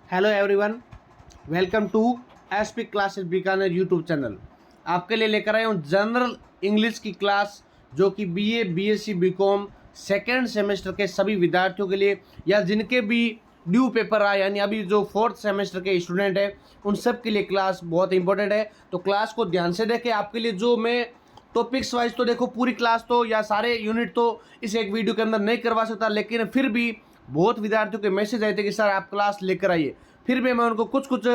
Hello everyone, welcome to SP classes Bikaner YouTube channel. आपके लिए लेकर आया हूँ जनरल इंग्लिश की क्लास, जो कि BA, BSc, BCom second semester के सभी विद्यार्थियों के लिए, या जिनके भी ड्यू पेपर आए, यानी अभी जो फोर्थ सेमेस्टर के स्टूडेंट हैं उन सब के लिए क्लास बहुत इंपॉर्टेंट है। तो क्लास को ध्यान से देखें। आपके लिए जो मैं टॉपिक्स वाइज तो देखो पूरी क्लास तो या सारे यूनिट तो इस एक वीडियो के अंदर नहीं करवा सकता, लेकिन फिर भी बहुत विद्यार्थियों के मैसेज आए थे कि सर आप क्लास लेकर आइए। फिर भी मैं उनको कुछ कुछ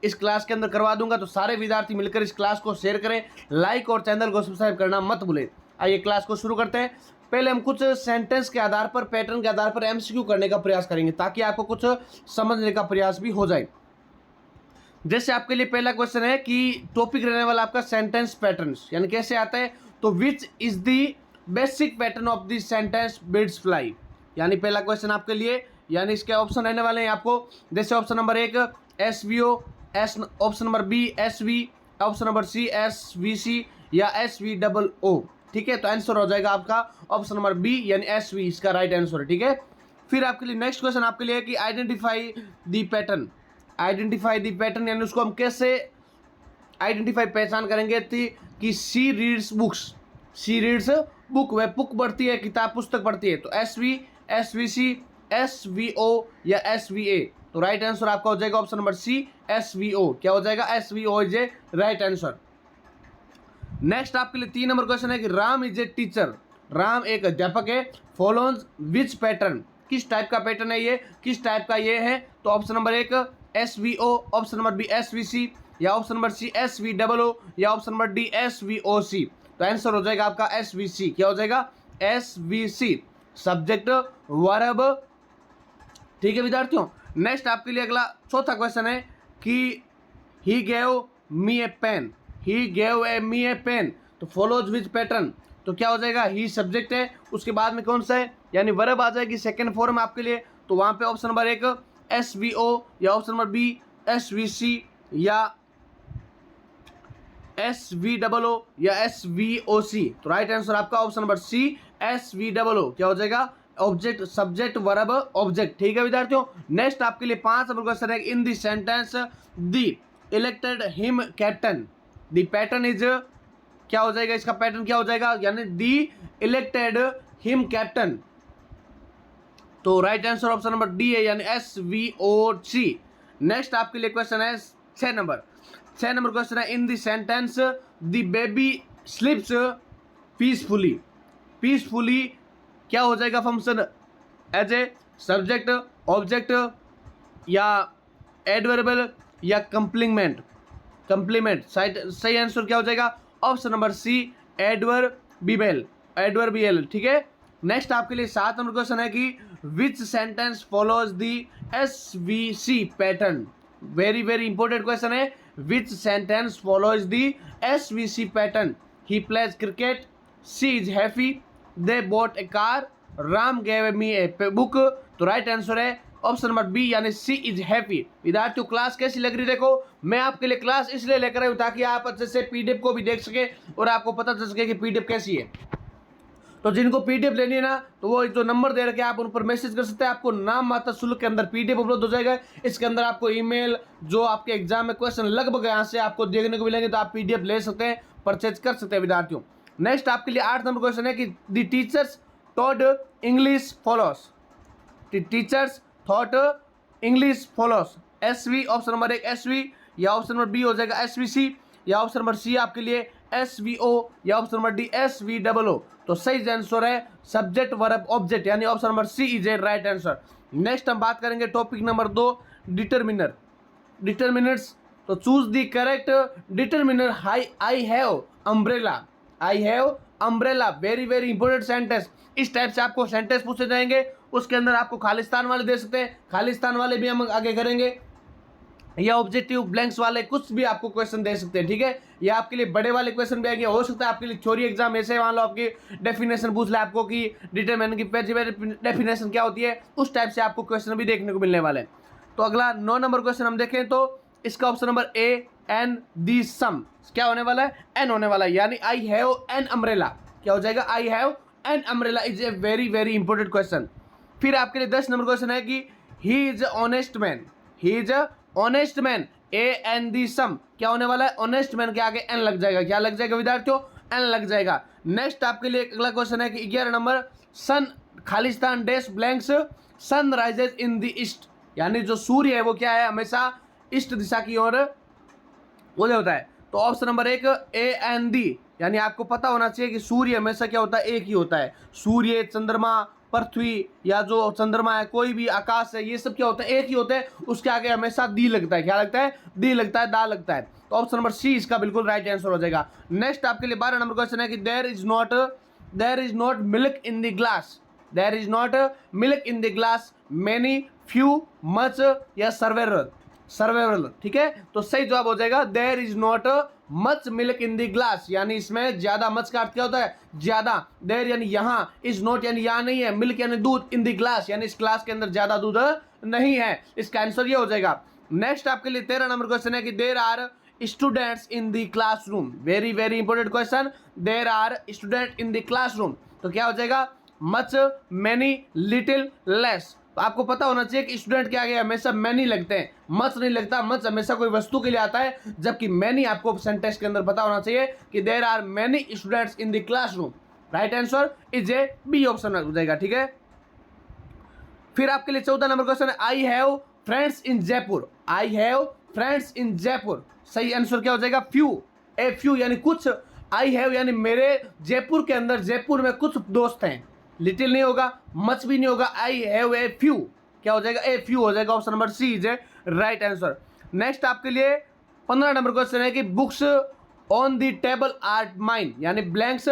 इस क्लास के अंदर करवा दूंगा। तो सारे विद्यार्थी मिलकर इस क्लास को शेयर करें, लाइक और चैनल को सब्सक्राइब करना मत भूलें। आइए क्लास को शुरू करते हैं। पहले हम कुछ सेंटेंस के आधार पर, पैटर्न के आधार पर एमसीक्यू करने का प्रयास करेंगे, ताकि आपको कुछ समझने का प्रयास भी हो जाए। जैसे आपके लिए पहला क्वेश्चन है कि टॉपिक रहने वाला आपका सेंटेंस पैटर्न्स, यानी कैसे आता है। तो which is the basic pattern of the sentence birds fly, यानी पहला क्वेश्चन आपके लिए, यानी इसके ऑप्शन रहने वाले हैं आपको। जैसे option number 1 SVO, option number B SV, option number C SVC या SVOO। ठीक है, तो आंसर हो जाएगा आपका ऑप्शन नंबर B यानी SV, इसका राइट आंसर है। ठीक है, फिर आपके लिए नेक्स्ट क्वेश्चन आपके लिए है कि identify the pattern. Identify the pattern यानी उसको हम कैसे आइडेंटिफाई, पहचान करेंगे कि सी रीड्स बुक्स, सी रीड्स बुक, वह बुक पढ़ती है, किताब पुस्तक पढ़ती है। तो SV, SVC, SVO या SVA। तो राइट आंसर आपका हो जाएगा ऑप्शन नंबर C SVO। क्या हो जाएगा? SVO is a right answer. Next आपके लिए 3 नंबर क्वेश्चन है कि Ram is a teacher. Ram एक अध्यापक है। फॉलोज विच पैटर्न, किस टाइप का पैटर्न है ये, किस टाइप का ये है। तो option number 1 SVO, option number B SVC या ऑप्शन नंबर C SVOO या ऑप्शन नंबर D SVOC। तो आंसर हो जाएगा आपका SVC। क्या हो जाएगा? SVC, subject verb. ठीक है विद्यार्थियों, नेक्स्ट आपके लिए अगला चौथा क्वेश्चन है कि he gave me a pen, he gave me a pen. तो फॉलोज विच पैटर्न, तो क्या हो जाएगा? ही सब्जेक्ट है, उसके बाद में कौन सा है, यानी वर्ब आ जाएगी सेकेंड फॉर्म आपके लिए। तो वहां पे ऑप्शन नंबर 1 SVO या ऑप्शन नंबर B SVC या SVOO या SVOC। तो राइट आंसर आपका ऑप्शन नंबर C SVOO। क्या हो जाएगा? Object, subject, verb, object. ठीक है विद्यार्थियों, नेक्स्ट आपके लिए 5 नंबर क्वेश्चन है in the sentence the elected him captain. The pattern is, क्या हो जाएगा इसका पैटर्न, क्या हो जाएगा, यानी द इलेक्टेड हिम कैप्टन। तो right answer option number D है, यानी SVOC। नेक्स्ट आपके लिए क्वेश्चन है 6 नंबर क्वेश्चन है in the sentence the baby sleeps peacefully. Peacefully क्या हो जाएगा function, as a subject, object या एडवर्बल या कंप्लीमेंट। कंप्लीमेंट सही आंसर क्या हो जाएगा? Option number C adverbial, adverbial. ठीक है, नेक्स्ट आपके लिए 7 नंबर क्वेश्चन है कि which sentence follows the SVC pattern. Very very important question है, which sentence follows the SVC pattern. He plays cricket, she is happy, they bought a car, Ram gave me a book. तो right answer है option number B यानी she is happy. विद्यार्थियों class कैसी लग रही, देखो मैं आपके लिए क्लास इसलिए लेकर आया हूं ताकि आप अच्छे से PDF को भी देख सके और आपको पता चल सके कि PDF कैसी है। तो जिनको PDF लेनी है ना, तो वो जो नंबर दे रखे आप उन पर मैसेज कर सकते हैं। आपको नाम मात्र शुल्क के अंदर PDF उपलब्ध हो जाएगा। इसके अंदर आपको ईमेल, जो आपके एग्जाम में क्वेश्चन लगभग यहाँ से आपको देखने को मिलेंगे, तो आप PDF ले सकते हैं, परचेज कर सकते हैं विद्यार्थियों। नेक्स्ट आपके लिए 8 नंबर क्वेश्चन है कि the teachers taught English follows. The teachers thought English follows. SV, option number 1 SV या ऑप्शन नंबर B हो जाएगा SVC या ऑप्शन नंबर C आपके लिए SVO या ऑप्शन नंबर D SVOO। तो सही आंसर है सब्जेक्ट, वर्ब, ऑब्जेक्ट, यानी option number C is a right answer. Next हम बात करेंगे टॉपिक नंबर 2 डिटरमिनर, डिटरमिनर्स। तो choose the correct determiner. I have umbrella, I have umbrella. Very very important sentence. इस type से आपको sentence पूछे जाएंगे, उसके अंदर आपको खालिस्तान वाले दे सकते हैं, खालिस्तान वाले भी हम आगे करेंगे, या ऑब्जेक्टिव ब्लैंक्स वाले कुछ भी आपको क्वेश्चन दे सकते हैं। ठीक है, या आपके लिए बड़े वाले क्वेश्चन भी आएंगे। हो सकता है आपके लिए थ्योरी एग्जाम ऐसे मान लो आपकी डेफिनेशन पूछ ले आपको कि डिटरमिनर की डेफिनेशन क्या होती है, उस टाइप से आपको क्वेश्चन भी देखने को मिलने वाले हैं। तो अगला 9 नंबर क्वेश्चन हम देखें तो इसका option number A N the some. क्या होने वाला है? एन होने वाला है, यानी आई हैव एन अम्ब्रेला। क्या हो जाएगा? I have an umbrella is a very very important question. फिर आपके लिए 10 नंबर क्वेश्चन है कि he is honest man. He is honest man, a an the some, क्या होने वाला है, ऑनेस्ट मैन के आगे एन लग जाएगा, क्या लग जाएगा विद्यार्थियों, एन लग जाएगा। नेक्स्ट आपके लिए अगला क्वेश्चन है कि 11 नंबर, सन खालिस्तान dash blanks sun rises in the east, यानी जो सूर्य है वो क्या है, हमेशा ईस्ट दिशा की ओर उदय होता है। तो option number 1 A N D, यानी आपको पता होना चाहिए कि सूर्य हमेशा क्या होता है, एक ही होता है। सूर्य, चंद्रमा, पृथ्वी या जो चंद्रमा है, कोई भी आकाश है, ये सब क्या होता है, एक ही होते हैं। उसके आगे हमेशा दी लगता है, क्या लगता है, दी लगता है, दा लगता है। तो ऑप्शन नंबर सी इसका बिल्कुल राइट आंसर हो जाएगा। नेक्स्ट आपके लिए 12 नंबर क्वेश्चन है कि there is not milk in the glass, there is not milk in the glass, many, few, much या सर्वेरल, ठीक है। तो सही जवाब हो जाएगा there is not much milk in the glass, यानी इसमें ज्यादा, मच का अर्थ क्या होता है, ज्यादा, देयर यानी यहाँ, इज नॉट यानी यहाँ नहीं है, मिल्क यानी दूध, इन द ग्लास यानी इस ग्लास के अंदर ज्यादा दूध नहीं है, इसका आंसर ये हो जाएगा। नेक्स्ट आपके लिए 13 नंबर क्वेश्चन है कि there are students in the classroom, very very important question, there are student in the classroom, तो क्या हो जाएगा, मच, मैनी, लिटिल, लेस। तो आपको पता होना चाहिए कि स्टूडेंट के आगे हमेशा मैनी लगते हैं, मच नहीं लगता। मच हमेशा कोई वस्तु के लिए आता है, जबकि मैनी आपको सेंटेंस के अंदर पता होना चाहिए कि there are many students in the classroom. Right answer is a B option हो जाएगा, ठीक है। फिर आपके लिए 14 नंबर क्वेश्चन है I have friends in Jaipur, I have friends इन जयपुर, सही आंसर क्या हो जाएगा, फ्यू, ए फ्यू यानी कुछ, आई हैव यानी मेरे जयपुर के अंदर, जयपुर में कुछ दोस्त हैं, लिटिल नहीं होगा, मच भी नहीं होगा, आई हैव ए फ्यू, क्या हो जाएगा, ए फ्यू हो जाएगा। Option number C is a right answer. Next आपके लिए 15 नंबर क्वेश्चन है कि books on the table are mine, यानी ब्लैंक्स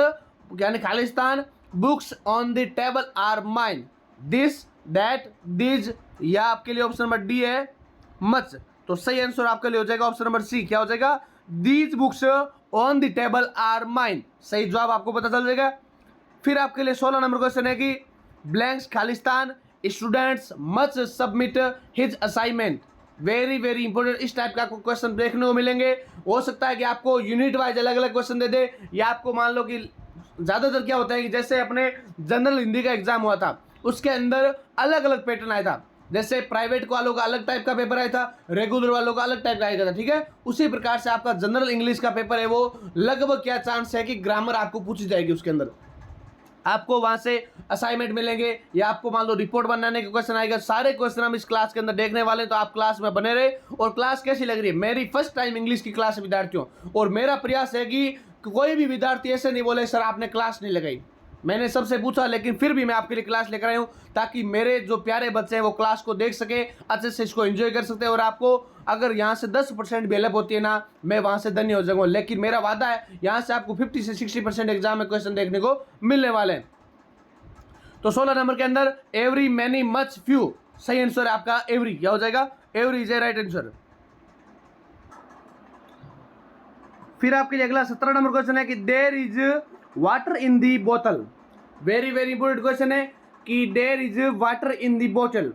यानी खालिस्तान, books on the table are mine, this, that, these, या आपके लिए ऑप्शन नंबर डी है मच। तो सही आंसर आपके लिए हो जाएगा ऑप्शन नंबर सी, क्या हो जाएगा, these books on the table are mine, सही जवाब आपको पता चल जाएगा। फिर आपके लिए 16 नंबर क्वेश्चन है कि blanks Khalistan students much submit his assignment, very very important, इस टाइप का आपको क्वेश्चन देखने को मिलेंगे। हो सकता है कि आपको यूनिट वाइज अलग अलग क्वेश्चन दे दे, या आपको मान लो कि ज़्यादातर क्या होता है कि जैसे अपने जनरल हिंदी का एग्जाम हुआ था, उसके अंदर अलग अलग पैटर्न आया था, जैसे प्राइवेट वालों का अलग टाइप का पेपर आया था, रेगुलर वालों का अलग टाइप का आया था, ठीक है। उसी प्रकार से आपका जनरल इंग्लिश का पेपर है, वो लगभग क्या चांस है कि ग्रामर आपको पूछी जाएगी, उसके अंदर आपको वहां से असाइनमेंट मिलेंगे, या आपको मान लो रिपोर्ट बनाने के क्वेश्चन आएगा। सारे क्वेश्चन हम इस क्लास के अंदर देखने वाले हैं, तो आप क्लास में बने रहे। और क्लास कैसी लग रही है, मेरी फर्स्ट टाइम इंग्लिश की क्लास है विद्यार्थियों, और मेरा प्रयास है कि कोई भी विद्यार्थी ऐसे नहीं बोले सर आपने क्लास नहीं लगाई। मैंने सबसे पूछा, लेकिन फिर भी मैं आपके लिए क्लास लेकर आया हूँ, ताकि मेरे जो प्यारे बच्चे हैं वो क्लास को देख सके, अच्छे से इसको एंजॉय कर सकते हैं। और आपको अगर यहाँ से 10% भी हेल्प होती है ना, मैं वहाँ से धन्य हो जाऊँगा। लेकिन मेरा वादा है, यहाँ से आपको 50 से 60% एग्जाम में क्वेश्चन देखने को मिलने वाले हैं। तो 16 नंबर के अंदर एवरी, मैनी, मच, फ्यू, सही आंसर है आपका एवरी, क्या हो जाएगा, every is a right answer. फिर आपके लिए अगला 17 नंबर क्वेश्चन है कि there is water in the बोतल, वेरी वेरी इंपोर्टेंट क्वेश्चन है कि there is water in the बोतल।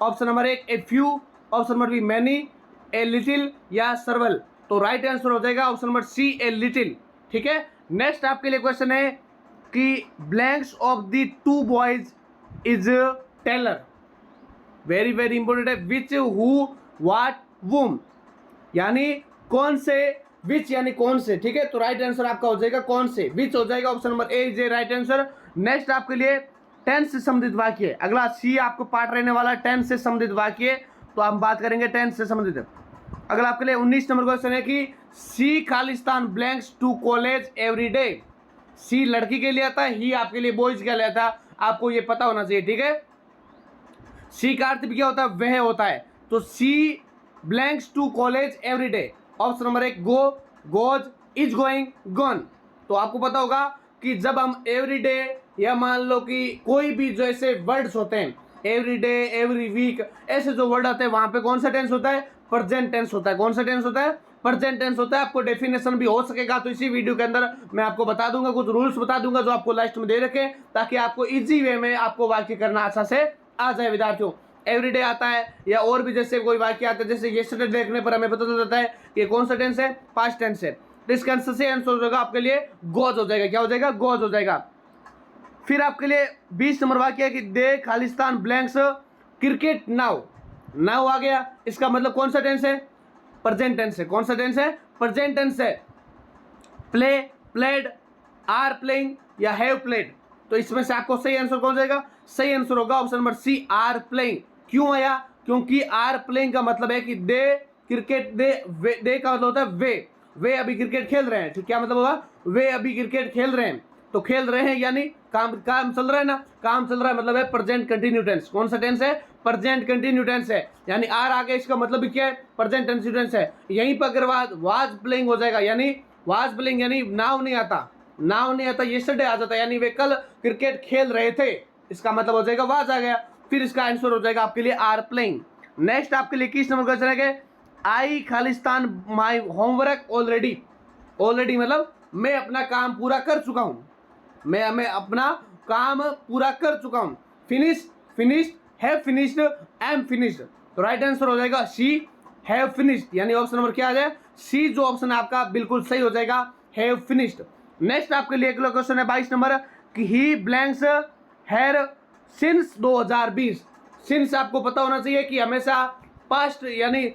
Option number 1 a few, option number B many, a little या सर्वल। तो राइट आंसर हो जाएगा option number C a little, ठीक है। नेक्स्ट आपके लिए क्वेश्चन है कि blanks of the two boys is taller, very very important है, विच, हु, व्हाट, वुम, यानी कौन से, विच यानी कौन से, ठीक है। तो राइट आंसर आपका हो जाएगा कौन से, विच हो जाएगा, option number A is a right answer. Next आपके लिए टेंस से संबंधित वाक्य, अगला सी आपको पार्ट रहने वाला टेंस से संबंधित वाक्य, तो हम बात करेंगे टेंस से संबंधित। अगला आपके लिए 19 नंबर क्वेश्चन है कि सी खालिस्तान blanks to college every day, she लड़की के लिए आता है, ही आपके लिए बॉयज के लिए आता है, आपको ये पता होना चाहिए, ठीक है। सी का अर्थ भी क्या होता है, वह होता है। तो she blanks to college every day, option number 1 go, goes, is going, gone. तो आपको पता होगा कि जब हम एवरी डे, या मान लो कि कोई भी जो ऐसे वर्ड्स होते हैं, एवरी डे, एवरी वीक, ऐसे जो वर्ड आते हैं, वहां पे कौन सा टेंस होता है, प्रेजेंट टेंस होता है। कौन सा टेंस होता है, प्रेजेंट टेंस होता है। आपको डेफिनेशन भी हो सकेगा, तो इसी वीडियो के अंदर मैं आपको बता दूंगा, कुछ रूल्स बता दूंगा जो आपको लास्ट में दे रखे, ताकि आपको इजी वे में आपको वाक्य करना अच्छा से आ जाए विद्यार्थियों। एवरीडे आता है, या और भी जैसे कोई वाक्य आता है, जैसे यस्टरडे देखने पर हमें पता चल जाता है कि कौन सा टेंस है, पास्ट टेंस है। तो इसका आंसर से आंसर हो जाएगा आपके लिए गोज हो जाएगा, क्या हो जाएगा, गोज हो जाएगा। फिर आपके लिए 20 नंबर वाक्य है कि दे खालिस्तान ब्लैंक्स क्रिकेट नाउ, नाउ आ गया, इसका मतलब कौन सा टेंस है? प्रेजेंट टेंस है। कौन सा टेंस है? प्रेजेंट टेंस है। प्ले, प्लेड, आर प्लेइंग या हैव प्लेड। तो इसमें से आपको सही आंसर कौन जाएगा? सही आंसर होगा option number C, are playing. क्यों आया? क्योंकि आर प्लेइंग का मतलब है कि दे क्रिकेट, दे का मतलब होता है वे अभी क्रिकेट खेल रहे हैं। ठीक, क्या मतलब होगा? वे अभी क्रिकेट खेल रहे हैं। तो खेल रहे हैं यानी काम चल रहा है ना, काम चल रहा है मतलब है प्रेजेंट कंटिन्यू टेंस। कौन सा टेंस है? प्रेजेंट कंटिन्यू टेंस है, यानी आर आ गया, इसका मतलब भी क्या है? प्रेजेंट कंटिन्यू टेंस है। यहीं पर अगर वाज प्लेइंग हो जाएगा, यानी वाज प्लेइंग यानी नाउ नहीं आता, नाउ नहीं आता, यस्टरडे आ जाता, यानी वे कल क्रिकेट खेल रहे थे, इसका मतलब हो जाएगा वाज आ गया। फिर इसका आंसर हो जाएगा आपके लिए आर प्लेइंग। नेक्स्ट आपके लिए 21 नंबर क्वेश्चन है, आई खालिस्तान माई होमवर्क ऑलरेडी। ऑलरेडी मतलब मैं अपना काम पूरा कर चुका हूं, मैं अपना काम पूरा कर चुका हूं। Finish, finished, have finished, am finished. तो राइट आंसर हो जाएगा शी हैव फिनिश्ड, यानी ऑप्शन नंबर क्या आ जाए? सी जो ऑप्शन है आपका बिल्कुल सही हो जाएगा, हैव फिनिश्ड। नेक्स्ट आपके लिए अगला क्वेश्चन है 22 नंबर कि he blanks hair since 2020। Since आपको पता होना चाहिए कि हमेशा पास्ट यानी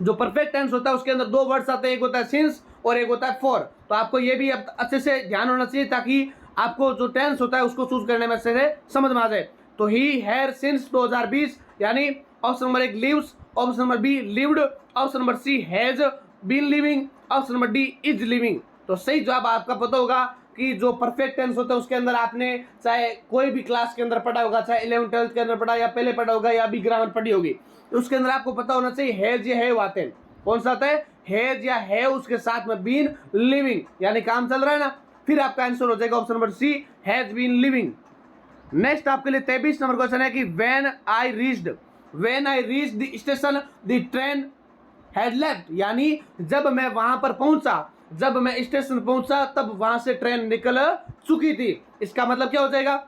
जो परफेक्ट टेंस होता है उसके अंदर दो वर्ड्स आते हैं, एक होता है सिंस और एक होता है फॉर। तो आपको ये भी अच्छे से ध्यान होना चाहिए ताकि आपको जो टेंस होता है उसको चूज करने में अच्छे से समझ में आ जाए। तो ही हैर सिंस 2020 यानी option number 1 lives, option number B lived, option number C has been living, option number D is living. तो सही जवाब आपका पता होगा कि जो परफेक्ट टेंस होता है उसके अंदर आपने चाहे कोई भी क्लास के अंदर पढ़ा होगा, चाहे 11th 12th के अंदर पढ़ा या पहले पढ़ा होगा या अभी ग्रामर पढ़ी होगी, तो उसके अंदर आपको पता होना चाहिए हैज या हैव आते हैं। कौन सा आता है? हैज या हैव, उसके साथ में बीन लिविंग यानी काम चल रहा है ना, फिर आपका आंसर हो जाएगा option number C has been living. Next आपके लिए 23 नंबर क्वेश्चन है कि when I reached the station the train had left, यानी जब मैं वहां पर पहुंचा, जब मैं स्टेशन पहुंचा तब वहां से ट्रेन निकल चुकी थी। इसका मतलब क्या हो जाएगा?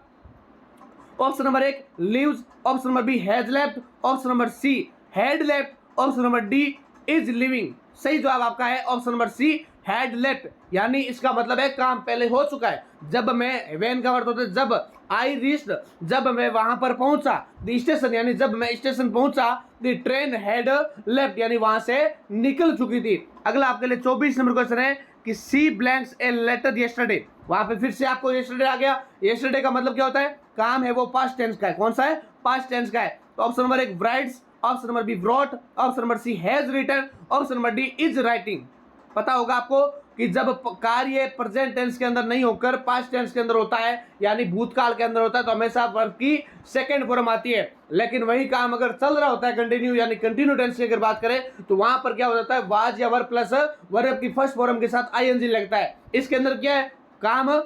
Option number 1 leaves, option number B has left, option number C had left, option number D is living. सही जवाब आपका है option number C had left, यानी इसका मतलब है काम पहले हो चुका है। जब मैं, व्हेन का अर्थ होता है जब, आई रीच्ड जब मैं वहां पर पहुंचा, द स्टेशन यानी जब मैं स्टेशन पहुंचा, द ट्रेन हैड लेफ्ट यानी वहां से निकल चुकी थी। अगला आपके लिए 24 नंबर क्वेश्चन है कि सी ब्लैंक्स ए लेटर यस्टरडे। वहां पे फिर से आपको यस्टरडे आ गया। यस्टरडे का मतलब क्या होता है? काम है वो पास्ट टेंस का है। कौन सा है? पास्ट टेंस का है। तो option number 1 writes, option number B brought, option number C has written, option number D is writing. पता होगा आपको कि जब कार्य प्रेजेंट टेंस के अंदर नहीं होकर पास्ट टेंस के अंदर होता है यानी भूतकाल के अंदर होता है तो हमेशा वर्ब की सेकंड फॉर्म आती है। लेकिन वही काम अगर चल रहा होता है कंटिन्यू यानी कंटिन्यू टेंस की अगर बात करें तो वहां पर क्या हो जाता है? वाज या वर्ब प्लस वर्ब की फर्स्ट फॉर्म के साथ आईएनजी लगता है। इसके अंदर क्या है? काम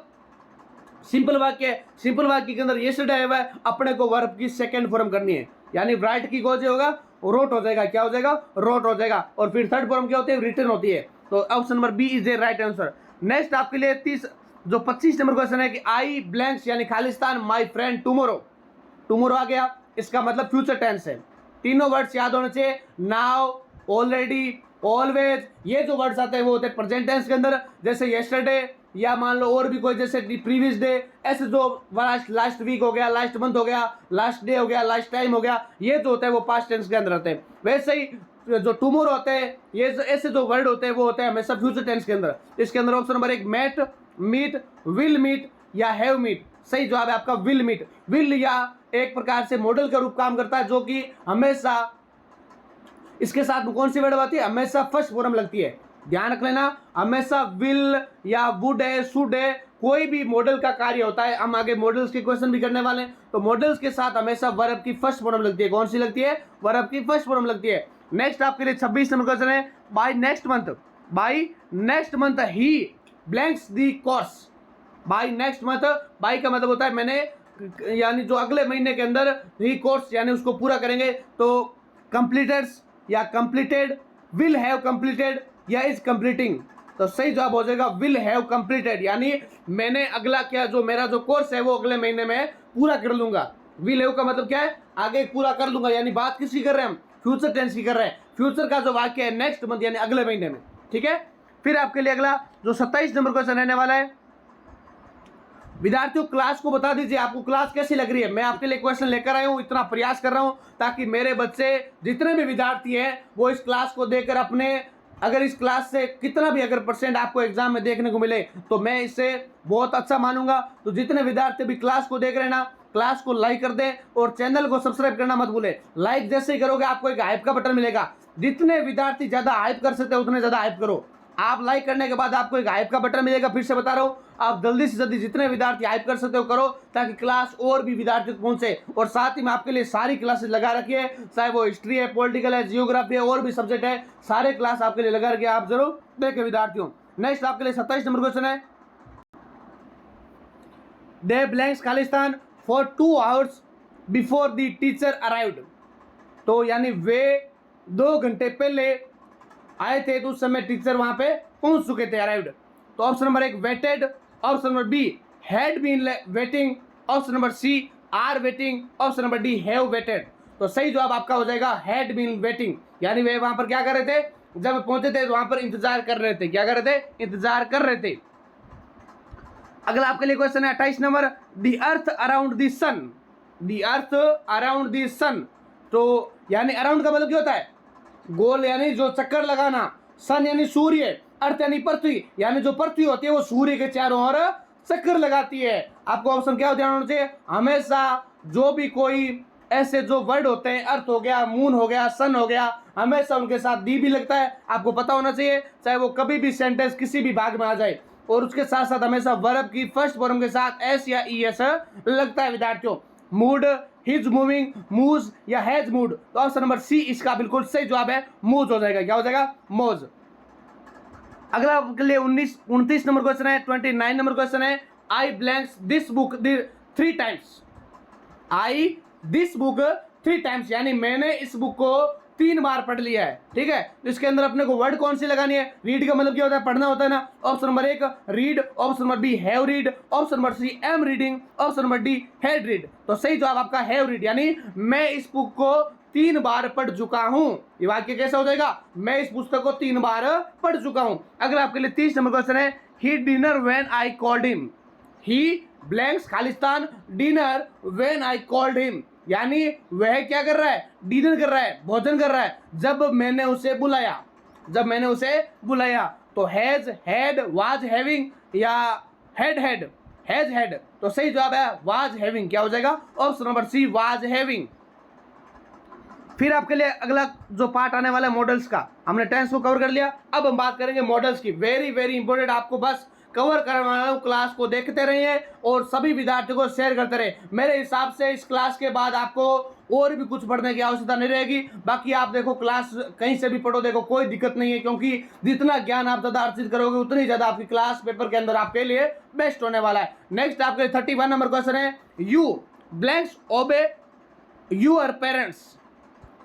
सिंपल वाक्य है। सिंपल वाक्य के अंदर यस्टरडे आया हुआ है, अपने को वर्ब की सेकंड फॉर्म करनी है, यानी राइट की गोजे होगा रोट हो जाएगा। क्या हो जाएगा? रोट हो जाएगा। और फिर थर्ड फॉर्म क्या होती है? रिटर्न होती है। तो option number B is a right answer. Next आपके लिए 25 नंबर क्वेश्चन है कि आई ब्लैंक्स यानी खालिस्तान माई फ्रेंड टुमारो। टुमारो आ गया, इसका मतलब फ्यूचर टेंस है। तीनों वर्ड्स याद होने चाहिए, नाउ, ऑलरेडी, ऑलवेज। ये जो वर्ड्स आते हैं वो होते हैं प्रेजेंट टेंस के अंदर, जैसे यस्टरडे या मान लो और भी कोई जैसे प्रीवियस डे, ऐसे जो लास्ट वीक हो गया, लास्ट मंथ हो गया, लास्ट डे हो गया, लास्ट टाइम हो गया, ये जो होता है वो पास्ट टेंस के अंदर आते हैं। वैसे ही जो टुमारो होते हैं, ये ऐसे जो वर्ड होते हैं वो होते हैं हमेशा फ्यूचर टेंस के अंदर। इसके अंदर option number 1 met, meet, will meet या हैव मीट। सही जवाब है आपका विल मीट। विल या एक प्रकार से मॉडल का रूप काम करता है जो कि हमेशा इसके साथ में कौन सी वर्ड आती है? हमेशा फर्स्ट फॉर्म लगती है। ध्यान रख लेना, हमेशा विल या वुड है, शुड है, कोई भी मॉडल का कार्य होता है। हम आगे मॉडल्स के क्वेश्चन भी करने वाले हैं, तो मॉडल्स के साथ हमेशा वर्ब की फर्स्ट फॉर्म लगती है। कौन सी लगती है? वर्ब की फर्स्ट फॉर्म लगती है। नेक्स्ट आपके लिए 26 नंबर क्वेश्चन है, by next month he blanks the course. By next month, by का मतलब होता है मैंने, यानी जो अगले महीने के अंदर ही कोर्स यानी उसको पूरा करेंगे। तो कंप्लीटर्स या कंप्लीटेड, विल हैव कंप्लीटेड या इज कंप्लीटिंग। तो सही जवाब हो जाएगा विल हैव कंप्लीटेड, यानी मैंने अगला क्या जो मेरा जो कोर्स है वो अगले महीने में पूरा कर लूंगा। विल हैव का मतलब क्या है? आगे पूरा कर लूंगा, यानी बात किसकी कर रहे हैं हम? फ्यूचर टेंस की कर रहे हैं। फ्यूचर का जो वाक्य है नेक्स्ट मंथ यानी अगले महीने में। ठीक है, फिर आपके लिए अगला जो 27 नंबर क्वेश्चन रहने वाला है, विद्यार्थियों क्लास को बता दीजिए आपको क्लास कैसी लग रही है। मैं आपके लिए क्वेश्चन लेकर आया हूँ, इतना प्रयास कर रहा हूँ ताकि मेरे बच्चे जितने भी विद्यार्थी हैं वो इस क्लास को देखकर अपने, अगर इस क्लास से कितना भी अगर परसेंट आपको एग्जाम में देखने को मिले तो मैं इसे बहुत अच्छा मानूंगा। तो जितने विद्यार्थी भी क्लास को देख रहे हैं ना, क्लास को लाइक कर दें और चैनल को सब्सक्राइब करना मत भूलें। लाइक जैसे ही करोगे आपको एक हाइप का बटन मिलेगा। जितने विद्यार्थी ज्यादा हाइप कर सकते हैं उतने ज्यादा हाइप करो। आप लाइक करने के बाद आपको एक हाइप का बटन मिलेगा। फिर से बता रहा हूं, आप जल्दी से जल्दी जितने विद्यार्थी हाइप कर सकते हो करो ताकि क्लास और भी विद्यार्थियों तक पहुंचे। और साथ ही में आपके लिए सारी क्लासेस लगा रखी है, चाहे वो हिस्ट्री है, पॉलिटिकल है, जियोग्राफी है, और भी सब्जेक्ट है, सारे क्लास आपके लिए लगा रखे आप जरूर देखें विद्यार्थियों। नेक्स्ट आपके लिए 27 नंबर क्वेश्चन है। दे ब्लैंक्स खालिस्तान for 2 hours before the teacher arrived. तो यानी वे 2 घंटे पहले आए थे तो उस समय टीचर वहां पे पहुंच चुके थे, अराइव्ड। तो option number 1 waited, option number B had been waiting, option number C are waiting, option number D have waited. तो सही जवाब आपका हो जाएगा हैड बीन वेटिंग, यानी वे वहां पर क्या कर रहे थे, जब पहुंचे थे तो वहां पर इंतजार कर रहे थे। क्या कर रहे थे? इंतजार कर रहे थे। अगला आपके लिए क्वेश्चन है 28 number, the earth around the sun, the earth around the sun. तो यानी अराउंड का मतलब क्या होता है? गोल, यानी जो चक्कर लगाना। सन यानी सूर्य, अर्थ यानी पृथ्वी, यानी जो पृथ्वी होती है वो सूर्य के चारों ओर चक्कर लगाती है। आपको ऑप्शन क्या ध्यान होना चाहिए, हमेशा जो भी कोई ऐसे जो वर्ड होते हैं, अर्थ हो गया, मून हो गया, सन हो गया, हमेशा उनके साथ दी भी लगता है। आपको पता होना चाहिए, चाहे वो कभी भी सेंटेंस किसी भी भाग में आ जाए। और उसके साथ साथ हमेशा वर्ब की फर्स्ट फॉर्म के साथ एस या ई एस लगता है विद्यार्थियों। मूड, हिज मूविंग, मूव्स या हैज मूड। तो ऑप्शन नंबर सी इसका बिल्कुल सही जवाब है, मूव्स हो जाएगा। क्या हो जाएगा? मूव्स। अगला आपके लिए 29 नंबर क्वेश्चन है, 29 नंबर क्वेश्चन है, I blanks this book 3 times. I this book 3 times, यानी मैंने इस बुक को 3 बार पढ़ लिया है। ठीक है, तो इसके अंदर अपने को वर्ड कौन सी लगानी है? रीड का मतलब क्या होता है? पढ़ना होता है ना। Option number 1 read, option number B have read, option number C am reading, option number D had read. तो सही जवाब आपका हैव रीड, यानी मैं इस बुक को 3 बार पढ़ चुका हूं। ये वाक्य कैसा हो जाएगा? मैं इस पुस्तक को 3 बार पढ़ चुका हूं। अगला आपके लिए 30 नंबर क्वेश्चन है, he dinner when I called him. He blanks खालिस्तान dinner when I called him, यानी वह क्या कर रहा है? डिनर कर रहा है, भोजन कर रहा है, जब मैंने उसे बुलाया, जब मैंने उसे बुलाया। तो हैज, हैड, वाज हैविंग या हैड हैड, हैज हैड। तो सही जवाब है वाज हैविंग। क्या हो जाएगा? Option number she was having. फिर आपके लिए अगला जो पार्ट आने वाला है मॉडल्स का, हमने टेंस को कवर कर लिया, अब हम बात करेंगे मॉडल्स की। वेरी वेरी इंपॉर्टेंट, आपको बस कवर करने वाला हूं। क्लास को देखते रहिए और सभी विद्यार्थियों को शेयर करते रहे। मेरे हिसाब से इस क्लास के बाद आपको और भी कुछ पढ़ने की आवश्यकता नहीं रहेगी। बाकी आप देखो, क्लास कहीं से भी पढ़ो, देखो कोई दिक्कत नहीं है, क्योंकि जितना ज्ञान आप ज्यादा अर्जित करोगे उतनी ज्यादा आपकी क्लास पेपर के अंदर आपके लिए बेस्ट होने वाला है। नेक्स्ट आपके 31 नंबर क्वेश्चन है, यू ब्लैंक्स ओबे यूर पेरेंट्स।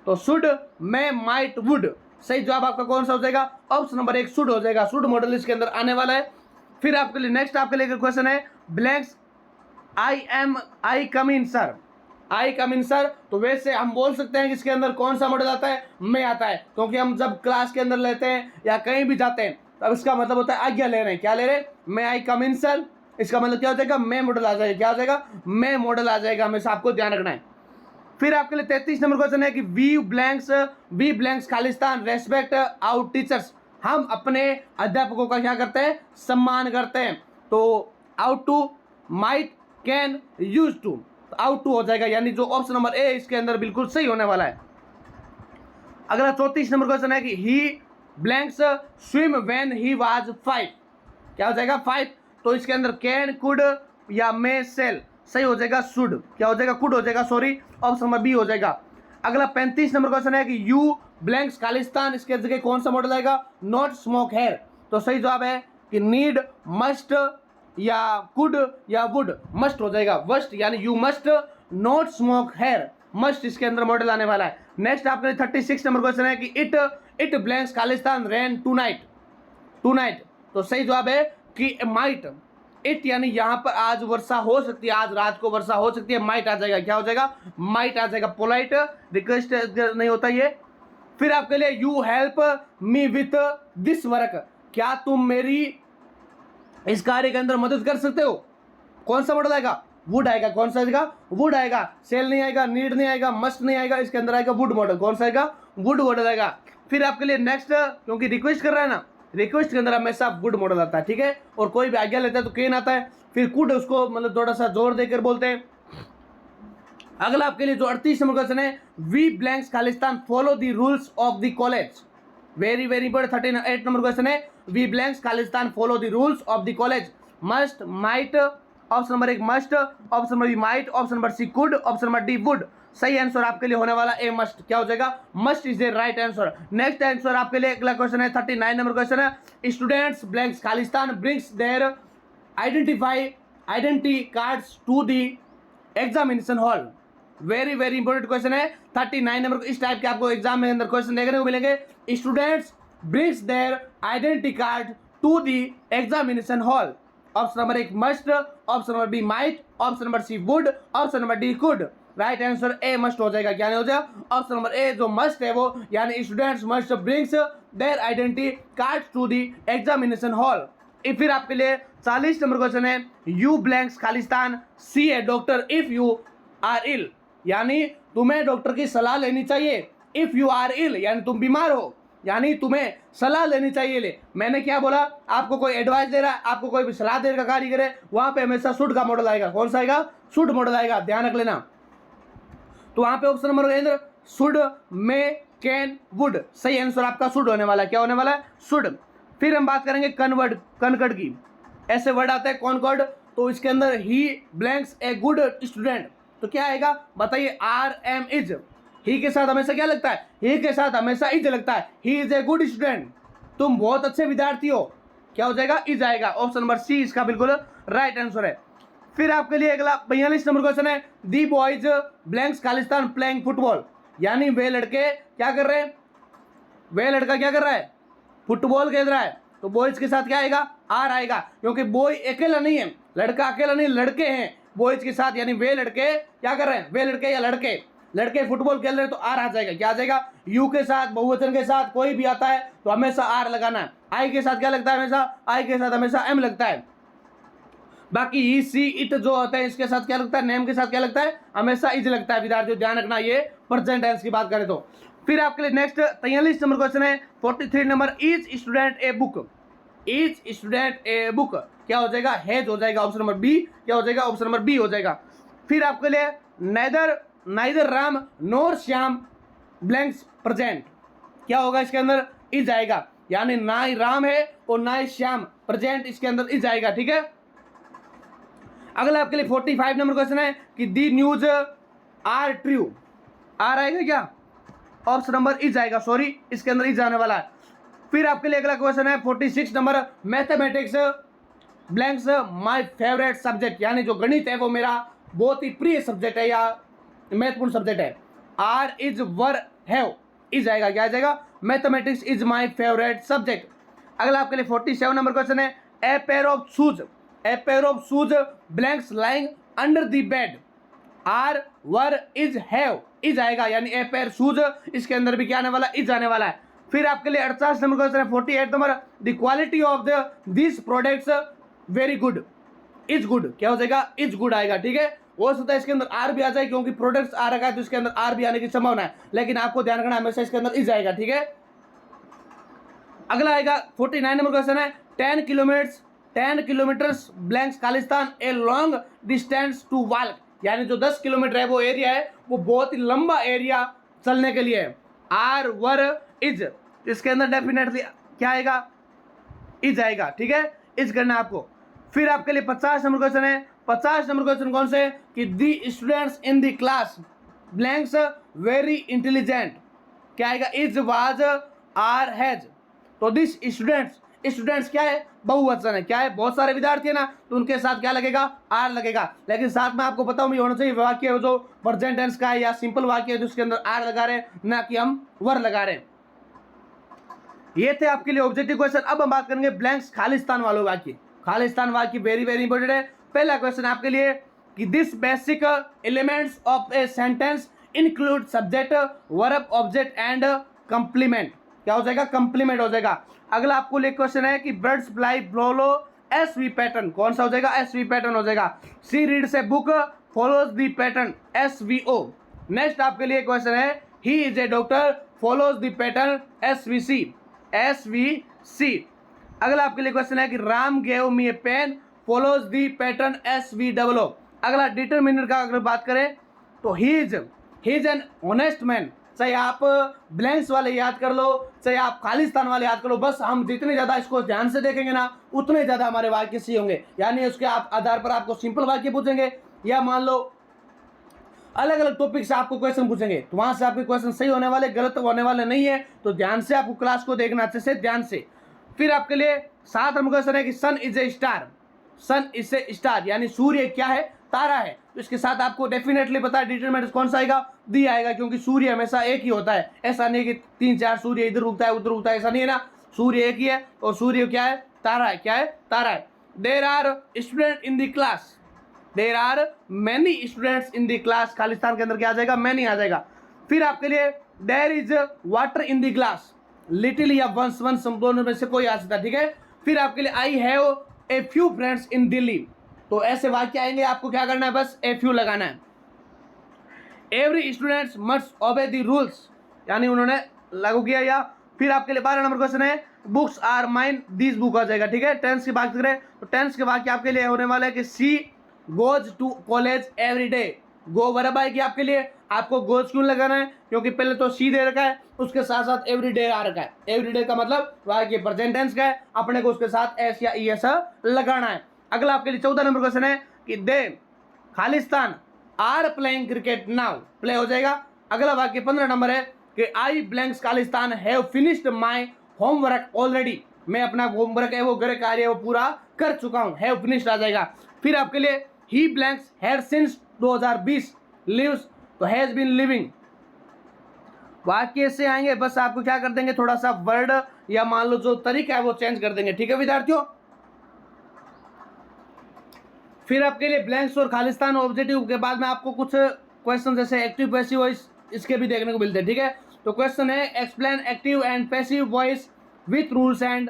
तो शुड, मैं, माइट, वुड। सही जवाब आपका कौन सा हो जाएगा? ऑप्शन नंबर 1 शुड हो जाएगा। शुड मॉडल इसके अंदर आने वाला है। फिर आपके लिए नेक्स्ट आपके लिए क्वेश्चन है, ब्लैंक्स आई कम इन सर। आई कम इन सर, तो वैसे हम बोल सकते हैं कि इसके अंदर कौन सा मॉडल आता है? मैं आता है, क्योंकि हम जब क्लास के अंदर लेते हैं या कहीं भी जाते हैं तब इसका मतलब होता है आज्ञा ले रहे हैं। क्या ले रहे हैं? मैं आई कम इन सर, इसका मतलब क्या हो जाएगा? मैं मॉडल आ जाएगा। क्या हो जाएगा? मैं मॉडल आ जाएगा। हमेशा आपको ध्यान रखना है। फिर आपके लिए 33 नंबर क्वेश्चन है कि वी ब्लैंक्स खालिस्तान रेस्पेक्ट आवर टीचर्स। हम अपने अध्यापकों का क्या करते हैं? सम्मान करते हैं। तो ought to, might, can, used to. Ought to हो जाएगा, यानी जो ऑप्शन नंबर ए इसके अंदर बिल्कुल सही होने वाला है। अगला 34 नंबर क्वेश्चन है कि he blanks swim when he was 5। क्या हो जाएगा? 5। तो इसके अंदर कैन, कुड या मे, सेल। सही हो जाएगा शुड। क्या हो जाएगा? कुड हो जाएगा, सॉरी, ऑप्शन नंबर बी हो जाएगा। अगला 35 नंबर क्वेश्चन है कि यू ब्लैंक्स खालिस्तान, इसके जगह कौन सा मॉडल आएगा? Not smoke here. तो सही जवाब है कि नीड, मस्ट या कुड या वुड। मस्ट हो जाएगा, मस्ट, यानी you must not smoke here. Must इसके अंदर मॉडल आने वाला है। नेक्स्ट आपके लिए 36 नंबर क्वेश्चन है कि it blanks Khalistan rain tonight. Tonight, तो सही जवाब है कि माइट। इट यानी यहाँ पर आज वर्षा हो सकती है, आज रात को वर्षा हो सकती है, माइट आ जाएगा। क्या हो जाएगा? माइट आ जाएगा। पोलाइट रिक्वेस्ट नहीं होता ये। फिर आपके लिए you help me with this work. क्या तुम मेरी इस कार्य के अंदर मदद कर सकते हो? कौन सा मॉडल आएगा, वुड आएगा। कौन सा आएगा, वुड आएगा। सेल नहीं आएगा, नीड नहीं आएगा, मस्ट नहीं आएगा, इसके अंदर आएगा वुड मॉडल। कौन सा आएगा, वुड मॉडल आएगा। फिर आपके लिए नेक्स्ट, क्योंकि रिक्वेस्ट कर रहा है ना, रिक्वेस्ट के अंदर हमेशा वुड मॉडल आता है, ठीक है। और कोई भी आज्ञा लेता है तो केन आता है, फिर कुड उसको मतलब थोड़ा सा जोर देकर बोलते हैं। अगला आपके लिए जो 38 नंबर क्वेश्चन है, वी ब्लैंक्स खालिस्तान follow the rules of the college. Very very important. 38 number question है, वी ब्लैंक्स खालिस्तान follow the rules of the college. Must, might, option number 1 must, option number B might, option number C could, option number D would. सही answer आपके लिए होने वाला A must. क्या हो जाएगा, must is the right answer. Next answer आपके लिए अगला क्वेश्चन है 39 नंबर क्वेश्चन है, स्टूडेंट्स ब्लैंक्स खालिस्तान brings their identity cards to the examination hall. Very very important question है 39 नंबर। इस टाइप के आपको एग्जाम में अंदर क्वेश्चन देखने को मिलेंगे। Students brings their identity card to the examination hall. Option number 1 must, option number B might, option number C would, option number D could. Right answer a must हो जाएगा। क्या नहीं हो जाएगा, ऑप्शन नंबर ए जो must है वो, यानी students must brings their identity card to the examination hall. फिर आपके लिए 40 नंबर क्वेश्चन है, यू ब्लैंक्स खालिस्तान see a doctor if you are ill. यानी तुम्हें डॉक्टर की सलाह लेनी चाहिए। इफ यू आर इल यानी तुम बीमार हो, यानी तुम्हें सलाह लेनी चाहिए। ले मैंने क्या बोला, आपको कोई एडवाइस दे रहा है, आपको कोई भी सलाह देने का कार्य करे, वहां पे हमेशा शुड का मॉडल आएगा। कौन सा आएगा, शुड मॉडल आएगा, ध्यान रख लेना। तो वहां पे option number should, may, can, would. सही आंसर आपका शुड होने वाला है। क्या होने वाला है, शुड। फिर हम बात करेंगे कनकड़ की। ऐसे वर्ड आते हैं कॉनकॉर्ड, तो इसके अंदर ही ब्लैंक्स ए गुड स्टूडेंट, तो क्या आएगा बताइए, आर एम इज। ही के साथ हमेशा क्या लगता है, ही के साथ हमेशा इज लगता है। He is a good student, तुम बहुत अच्छे विद्यार्थी हो। क्या हो जाएगा, इज आएगा। ऑप्शन नंबर सी इसका बिल्कुल राइट आंसर है। फिर आपके लिए अगला 42 नंबर क्वेश्चन है, दी बॉयज ब्लैंक्स खालिस्तान प्लेइंग फुटबॉल। यानी वे लड़के क्या कर रहे हैं, वे लड़का क्या कर रहा है, फुटबॉल खेल रहा है। तो बॉयज के साथ क्या आएगा, आर आएगा, क्योंकि बॉय अकेला नहीं है, लड़का अकेला नहीं, लड़के हैं बॉयज के साथ, यानी वे लड़के क्या कर रहे हैं, वे लड़के या लड़के फुटबॉल खेल रहे हैं, तो आर आ जाएगा। क्या आ जाएगा, यू के साथ, बहुवचन के साथ कोई भी आता है तो हमेशा आर लगाना है। आई के साथ क्या लगता है, हमेशा आई के साथ हमेशा एम लगता है। बाकी ही, सी, इट जो होता है इसके साथ क्या लगता है, नेम के साथ क्या लगता है, हमेशा इज लगता है। विद्यार्थियों ध्यान रखना, ये प्रेजेंट टेंस की बात करें तो। फिर आपके लिए नेक्स्ट 43 नंबर क्वेश्चन है, 43 number, is student a book. Is student a book क्या हो जाएगा, हैज हो जाएगा। ऑप्शन नंबर बी क्या हो जाएगा, ऑप्शन नंबर बी हो जाएगा। फिर आपके लिए नाइदर राम नोर श्याम ब्लैंक्स प्रेजेंट, क्या होगा इसके अंदर, इज आएगा। यानी ना ही राम है और ना ही श्याम, प्रेजेंट इसके अंदर इज आएगा, ठीक है। अगला आपके लिए 45 नंबर क्वेश्चन है कि दी न्यूज आर ट्रू, आर आएगा क्या, ऑप्शन नंबर इज आएगा, सॉरी इसके अंदर इज आने वाला है। फिर आपके लिए अगला क्वेश्चन है 46 number, mathematics blanks my favourite subject. यानी जो गणित है वो मेरा बहुत ही प्रिय सब्जेक्ट है या महत्वपूर्ण सब्जेक्ट है। Are is were have is आएगा, क्या आ जाएगा, mathematics is my favourite subject. अगला आपके लिए 47 नंबर क्वेश्चन है, a pair of shoes blanks lying under the bed. Are were is have is आएगा, यानी ए पेयर शूज, इसके अंदर भी क्या आने वाला, इज आने वाला है। फिर आपके लिए 48 नंबर क्वेश्चन है 48 number, the quality of this products very good, is good, क्या हो जाएगा, इज गुड आएगा, ठीक है। हो सकता है इसके अंदर आर भी आ जाए, क्योंकि प्रोडक्ट्स आ रखा है तो इसके अंदर आर भी आने की संभावना है, लेकिन आपको ध्यान रखना हमेशा इसके अंदर इज आएगा, ठीक है। अगला आएगा 49 नंबर क्वेश्चन है, 10 किलोमीटर्स ब्लैंक्स खालिस्तान a long distance to walk. यानी जो 10 किलोमीटर है वो एरिया है, वो बहुत ही लंबा एरिया चलने के लिए है। आर वर इज, इसके अंदर डेफिनेटली क्या आएगा, इज आएगा, ठीक है, इज करना है आपको। फिर आपके लिए 50 नंबर क्वेश्चन है, 50 नंबर क्वेश्चन कौन से, कि the students in the class blanks very intelligent, क्या आएगा, इज वाज आर हैज। तो दिस स्टूडेंट्स क्या है, बहुवचन है, क्या है, बहुत सारे विद्यार्थी है ना, तो उनके साथ क्या लगेगा, आर लगेगा। लेकिन साथ में आपको पता होना चाहिए वाक्य जो प्रेजेंट टेंस का है या सिंपल वाक्य है जिसके अंदर आर लगा रहे हैं, ना कि हम वर लगा रहे हैं। ये थे आपके लिए ऑब्जेक्टिव क्वेश्चन। अब हम बात करेंगे ब्लैंक्स खालिस्तान वालों वाक्य। खालिस्तान वाक्य वेरी वेरी इंपॉर्टेंट है। पहला क्वेश्चन आपके लिए कि this basic elements of a sentence include subject, verb, object and complement. क्या हो जाएगा, कंप्लीमेंट हो जाएगा। अगला आपको लिए क्वेश्चन है कि बर्ड्स फ्लाई ब्लोलो SV पैटर्न, कौन सा हो जाएगा? SV पैटर्न हो जाएगा। She reads a book follows the pattern SVO। Next आपके लिए क्वेश्चन है he is a doctor follows the pattern SVC। अगला आपके लिए क्वेश्चन है कि Ram gave me a pen follows the pattern SVO। अगला डिटरमिनर का अगर बात करें तो he is an honest man. चाहे आप ब्लैंक्स वाले याद कर लो, चाहे आप खालिस्तान वाले याद कर लो, बस हम जितने ज़्यादा इसको ध्यान से देखेंगे ना उतने ज़्यादा हमारे वाक्य सही होंगे। यानी उसके आधार पर आपको सिंपल वाक्य पूछेंगे या मान लो अलग अलग टॉपिक से आपको क्वेश्चन पूछेंगे, तो वहाँ से आपके क्वेश्चन सही होने वाले, गलत होने वाले नहीं है। तो ध्यान से आपको क्लास को देखना, अच्छे से ध्यान से। फिर आपके लिए 7 नंबर क्वेश्चन है कि sun is a star. Sun is a star यानी सूर्य क्या है? तारा है। तो इसके साथ आपको डेफिनेटली पता है डिटरमिनेंट कौन सा आएगा? दी आएगा, क्योंकि सूर्य हमेशा एक ही होता है। ऐसा नहीं कि 3-4 सूर्य इधर उगता है उधर उगता है, ऐसा नहीं है ना। सूर्य एक ही है और सूर्य क्या है? तारा है। क्या है? तारा है। There are student in the class, there are many students in the class. खालिस्तान के अंदर क्या आ जाएगा? मैनी आ जाएगा। फिर आपके लिए there is water in the glass, little या वंस दोनों में से कोई आ सकता है, ठीक है। फिर आपके लिए I have a few friends इन दिल्ली। तो ऐसे वाक्य आएंगे, आपको क्या करना है? बस ए फ्यू लगाना है। Every students must obey the rules, यानी उन्होंने लागू किया। या फिर आपके लिए 12 नंबर क्वेश्चन है books are mine this book आ जाएगा, ठीक है। टेंस की बात करें तो टेंस के वाक्य आपके लिए होने वाला है कि she goes to college every day. Go बराबर है कि आपके लिए आपको गोज क्यों लगाना है? क्योंकि पहले तो सी दे रखा है, उसके साथ साथ एवरी डे आ रखा है। एवरी डे का मतलब वाक्य प्रेजेंट टेंस का है, अपने को उसके साथ एस या ई ऐसा लगाना है। अगला आपके लिए 14 नंबर क्वेश्चन है कि दे खालिस्तान are playing cricket now, play हो जाएगा। अगला वाक्य 15 नंबर है कि आई ब्लैंक्स खालिस्तान have finished my homework already. मैं अपना होमवर्क है वो गृह कार्य है वो पूरा कर चुका हूँ, हैव फिनिश्ड आ जाएगा। फिर आपके लिए ही ब्लैंक्स हैड सिंस 2020 लिव्स, तो हैज बीन लिविंग। वाक्य से आएंगे, बस आपको क्या कर देंगे? थोड़ा सा वर्ड या मान लो जो तरीका है वो चेंज कर देंगे, ठीक है विद्यार्थियों। फिर आपके लिए ब्लैंक्स और खालिस्तान ऑब्जेक्टिव के बाद में आपको कुछ क्वेश्चन जैसे एक्टिव पैसिव वॉइस इसके भी देखने को मिलते हैं, ठीक है। तो क्वेश्चन है explain active and passive voice with rules and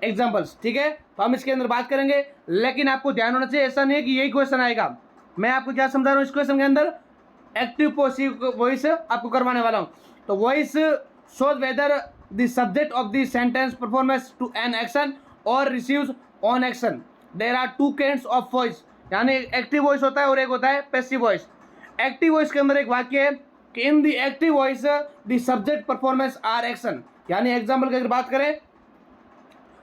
examples, ठीक है। तो हम इसके अंदर बात करेंगे, लेकिन आपको ध्यान होना चाहिए ऐसा नहीं है कि यही क्वेश्चन आएगा। मैं आपको क्या समझा रहा हूँ इस क्वेश्चन के अंदर? एक्टिव पैसिव वॉइस आपको करवाने वाला हूँ। तो voice shows whether the subject of the sentence performance to an action or receives on action. There are 2 kinds of voice, यानी एक्टिव वॉइस होता है और एक होता है पैसिव वॉइस। एक्टिव वॉइस के अंदर एक वाक्य है कि in the active voice the subject performs are action. यानी एग्जाम्पल की अगर बात करें,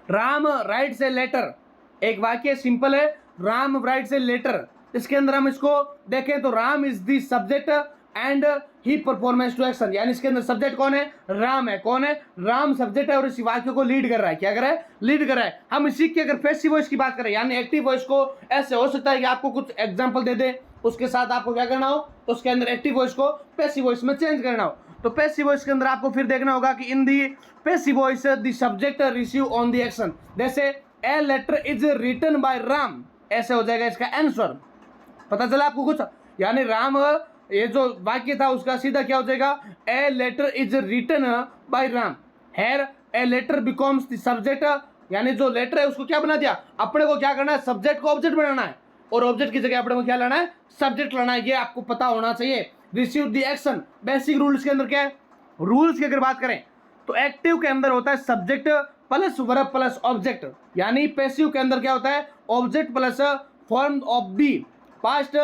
राम राइट्स ए लेटर, एक वाक्य सिंपल है, राम राइट्स ए लेटर। इसके अंदर हम इसको देखें तो Ram is the subject and he performs to action, यानी इसके अंदर सब्जेक्ट कौन है? राम है। कौन है? राम सब्जेक्ट है और इस वाक्य को लीड कर रहा है। क्या कर रहा है? लीड कर रहा है। हम इसी की अगर पैसिव वॉइस की बात करें, यानी एक्टिव वॉइस को ऐसे हो सकता है कि आपको कुछ एग्जांपल दे दे, उसके साथ आपको क्या करना हो, तो उसके अंदर एक्टिव वॉइस को पैसिव वॉइस में चेंज करना हो। तो पैसिव वॉइस के अंदर आपको फिर देखना होगा कि in the passive voice the subject receive on the action. जैसे a letter is written by Ram, ऐसे हो जाएगा इसका आंसर। पता चला आपको कुछ? यानी राम, ये जो वाक्य था उसका सीधा क्या हो जाएगा? A letter is written by Ram. Here a letter becomes the subject, यानी जो लेटर है उसको क्या बना दिया? अपने को क्या करना है? सब्जेक्ट को ऑब्जेक्ट बनाना है और ऑब्जेक्ट की जगह अपने को क्या लाना है? सब्जेक्ट लाना है। ये आपको पता होना चाहिए। Receive the action, basic rules के अंदर क्या है? रूल्स की अगर बात करें तो एक्टिव के अंदर होता है subject plus verb plus object, यानी पैसिव के अंदर क्या होता है? Object plus form of be, past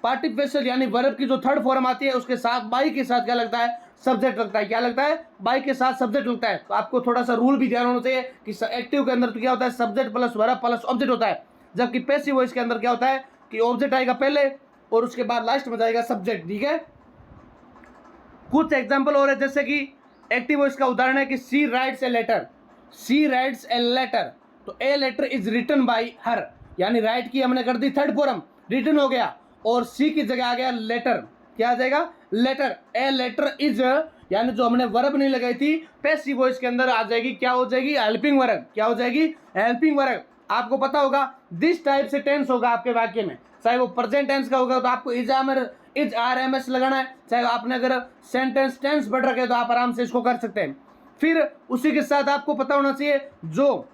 participle यानी वर्ब की जो थर्ड फॉर्म आती है उसके साथ बाई के साथ क्या लगता है? सब्जेक्ट लगता है। क्या लगता है? बाई के साथ सब्जेक्ट लगता है। तो आपको थोड़ा सा रूल भी ध्यान होना चाहिए कि एक्टिव के अंदर तो क्या होता है? Subject plus verb plus object होता है, जबकि पैसिव वॉइस के अंदर क्या होता है कि ऑब्जेक्ट आएगा पहले और उसके बाद लास्ट में जाएगा सब्जेक्ट, ठीक है। कुछ एग्जाम्पल और है, जैसे कि एक्टिव वॉइस का उदाहरण है कि she writes a letter, she writes a letter, तो a letter is written by her, यानी राइट की हमने कर दी थर्ड फॉर्म, रिटन हो गया और सी की जगह आ गया लेटर। क्या आ जाएगा? लेटर। ए लेटर इज, यानी जो हमने वर्ब नहीं लगाई थी पैसिव वॉइस के अंदर आ जाएगी, क्या हो जाएगी? Helping verb. क्या हो जाएगी? Helping verb. आपको पता होगा दिस टाइप से टेंस होगा आपके वाक्य में, चाहे वो प्रेजेंट टेंस का होगा तो आपको इज आर एम एस लगाना है, चाहे आपने अगर सेंटेंस टेंस बढ़ रखे तो आप आराम से इसको कर सकते हैं। फिर उसी के साथ आपको पता होना चाहिए जो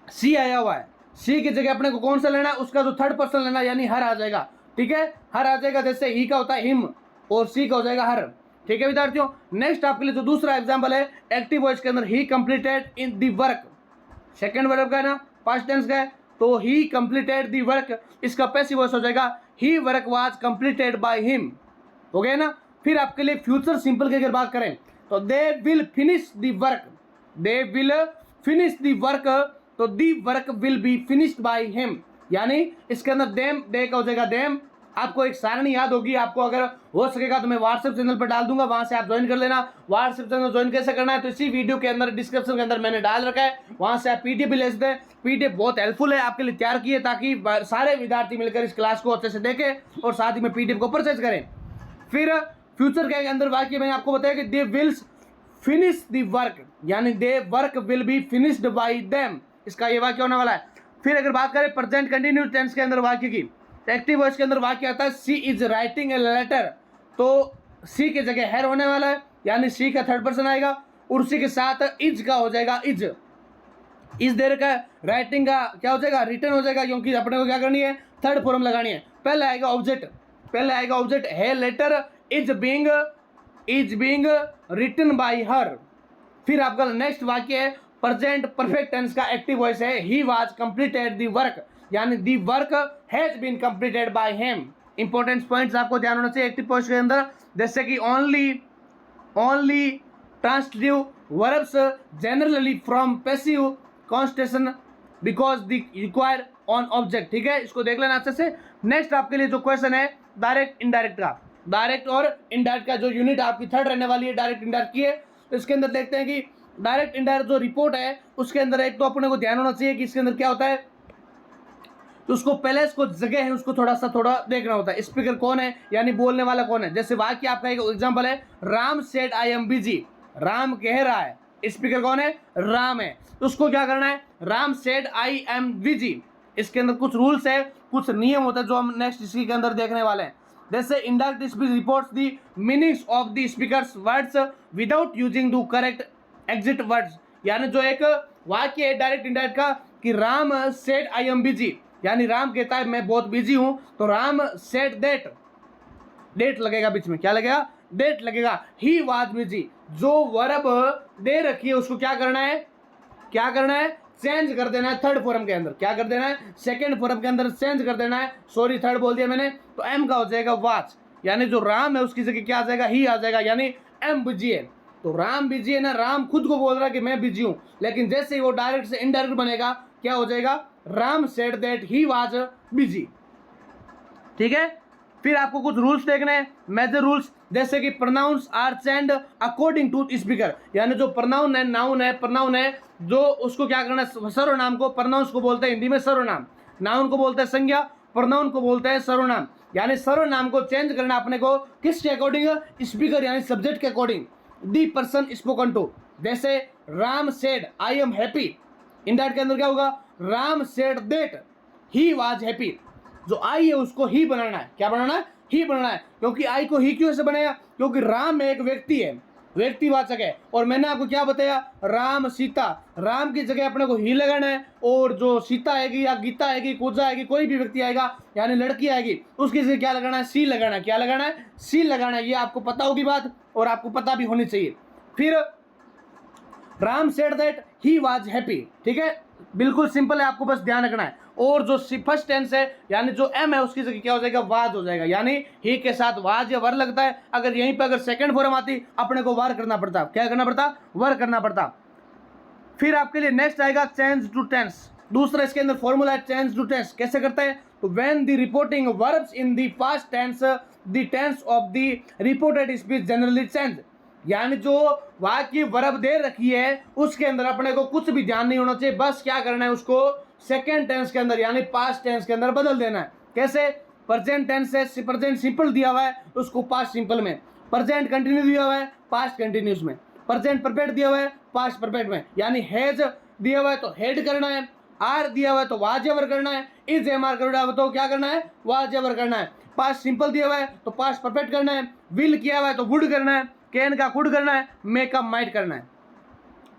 सी आया हुआ है सी की जगह अपने को कौन सा लेना है, उसका जो थर्ड पर्सन लेना है, यानी हर आ जाएगा। ठीक है, हर आ जाएगा, जैसे ही का होता है हिम और सी का हो जाएगा हर। ठीक है विद्यार्थियों, नेक्स्ट आपके लिए जो दूसरा एग्जाम्पल है एक्टिव वॉइस के अंदर, he completed in the work, second verb का है ना, पास्ट टेंस का है, तो ही कंप्लीटेड दी वर्क, इसका पैसिव वॉइस हो जाएगा he work was completed by him. हो गया ना। फिर आपके लिए फ्यूचर सिंपल की अगर बात करें तो they will finish the work, they will finish the work, तो the work will be finished by him, यानी इसके अंदर देम, दे का हो जाएगा देम। आपको एक सारणी याद होगी, आपको अगर हो सकेगा तो मैं व्हाट्सएप चैनल पर डाल दूंगा, वहां से आप ज्वाइन कर लेना। व्हाट्सएप चैनल ज्वाइन कैसे करना है, तो इसी वीडियो के अंदर डिस्क्रिप्शन के अंदर मैंने डाल रखा है, वहां से आप पीडीएफ भी ले सकते हैं। पीडीएफ बहुत हेल्पफुल है, आपके लिए तैयार की है ताकि सारे विद्यार्थी मिलकर इस क्लास को अच्छे से देखें और साथ ही में पीडीएफ को परचेज करें। फिर फ्यूचर के अंदर वाक्य मैंने आपको बताया कि they will finish the work, यानी they work will be finished by them, इसका ये वाक्य होने वाला है। फिर अगर बात करें प्रेजेंट कंटिन्यूस टेंस के अंदर वाक्य की, एक्टिव वॉइस के अंदर वाक्य आता है सी इज राइटिंग ए लेटर, तो सी की जगह हैर होने वाला है, यानी सी का थर्ड पर्सन आएगा और उसी के साथ इज का हो जाएगा इज देर का राइटिंग का क्या हो जाएगा, रिटर्न हो जाएगा, क्योंकि अपने को क्या करनी है, थर्ड फॉर्म लगानी है। पहले आएगा ऑब्जेक्ट, है letter is being written by her. फिर आपका नेक्स्ट वाक्य है प्रेजेंट परफेक्ट टेंस का एक्टिव वॉइस है he was completed the work, यानी the work has been completed by him. Important points आपको ध्यान होना चाहिए एक्टिव वॉइस के अंदर, जैसे कि only transitive verbs generally from passive construction because the require on object. ठीक है, इसको देख लेना अच्छे से। नेक्स्ट आपके लिए जो क्वेश्चन है डायरेक्ट इनडायरेक्ट का, डायरेक्ट और इनडायरेक्ट का जो यूनिट आपकी थर्ड रहने वाली है डायरेक्ट इनडायरेक्ट की है, तो इसके अंदर देखते हैं कि डायरेक्ट इनडायरेक्ट जो रिपोर्ट है उसके अंदर एक तो अपने को ध्यान होना चाहिए कि इसके अंदर क्या होता है, तो उसको पहले इसको जगह है उसको थोड़ा देखना होता है, स्पीकर कौन है यानी बोलने वाला कौन है। जैसे वाक्य आपका एक एग्जांपल है Ram said I am busy, Ram कह रहा है, स्पीकर कौन है, राम है, तो उसको क्या करना है, Ram said I am busy. इसके अंदर कुछ रूल्स है, कुछ नियम होता है जो हम नेक्स्ट इसी के अंदर देखने वाले हैं। जैसे indirect speech reports the meanings of the speakers words without using the correct exit words, यानी जो एक वाक्य है डायरेक्ट इंडायरेक्ट का कि Ram said I am busy, यानी राम कहता है मैं बहुत बिजी हूं, तो राम सेड दैट, डेट लगेगा बीच में, क्या लगेगा, डेट लगेगा। ही वाज बिजी, जो वर्ब दे रखी है उसको क्या करना है, चेंज कर देना है थर्ड फॉर्म के अंदर, क्या कर देना है, सेकंड फॉर्म के अंदर चेंज कर देना है। सॉरी थर्ड बोल दिया मैंने, तो एम का हो जाएगा वाच, यानी जो राम है उसकी जगह क्या आ जाएगा, ही आ जाएगा, यानी एम बिजी है। तो राम बिजी है ना, राम खुद को बोल रहा है कि मैं बिजी हूं, लेकिन जैसे ही वो डायरेक्ट से इनडायरेक्ट बनेगा क्या हो जाएगा, Ram said that he was busy. ठीक है, फिर आपको कुछ रूल्स देखने हैं, मेजर रूल्स, जैसे कि pronouns are changed according to speaker, यानी जो प्रोनाउन है, प्रोनाउन है जो उसको क्या करना है, सर्वनाम को, प्रोनाउंस को बोलते हैं हिंदी में सर्वनाम, नाउन को बोलते हैं संज्ञा, प्रोनाउन को बोलते हैं सर्वनाम, यानी सर्वनाम को चेंज करना अपने को किसके अकॉर्डिंग, स्पीकर यानी सब्जेक्ट के according, the person spoken to. जैसे Ram said I am happy, indirect के अंदर क्या होगा, Ram said that he was happy, जो आई है उसको ही बनाना है, क्या बनाना है, ही बनाना है, क्योंकि आई को ही क्यों से बनाया, क्योंकि राम एक व्यक्ति है, व्यक्तिवाचक है, और मैंने आपको क्या बताया, राम सीता, राम की जगह अपने को ही लगाना है, और जो सीता आएगी या गीता आएगी, पूजा आएगी, कोई भी व्यक्ति आएगा यानी लड़की आएगी उसकी जगह क्या लगाना है, सी लगाना है, क्या लगाना है, सी लगाना है। ये आपको पता होगी बात और आपको पता भी होनी चाहिए। फिर Ram said that he was happy, ठीक है, बिल्कुल सिंपल है, आपको बस ध्यान रखना है। और जो फर्स्ट टेंस है यानी जो एम है उसकी जगह क्या हो जाएगा, वाज हो जाएगा, यानी ही के साथ वाज या वर लगता है। अगर यहीं पे अगर सेकंड फॉर्म आती अपने को वार करना पड़ता, क्या करना पड़ता, वर करना पड़ता। फिर आपके लिए नेक्स्ट आएगा चेंज टू टेंस, दूसरा इसके अंदर फॉर्मूला है चेंज टू टेंस, कैसे करते हैं, तो when the reporting verbs in the past tense the tense of the reported speech generally change, यानी जो वाक्य वर्ब दे रखी है उसके अंदर अपने को कुछ भी ध्यान नहीं होना चाहिए, बस क्या करना है उसको सेकेंड टेंस के अंदर यानी पास्ट टेंस के अंदर बदल देना है। कैसे, प्रेजेंट टेंस है, प्रेजेंट सिंपल दिया हुआ है उसको पास्ट सिंपल में, प्रेजेंट कंटिन्यू दिया हुआ है पास्ट कंटिन्यूस में, प्रेजेंट परफेक्ट दिया हुआ है पास्ट परफेक्ट में, यानी हैज दिया हुआ है तो हेड करना है, आर दिया हुआ है तो वाज एवर करना है, इज एम आर करना है तो क्या करना है, वाज एवर करना है, पास्ट सिंपल दिया हुआ है तो पास्ट परफेक्ट करना है, विल किया हुआ है तो वुड करना है, कैन का कुड करना है, मे का माइट करना है।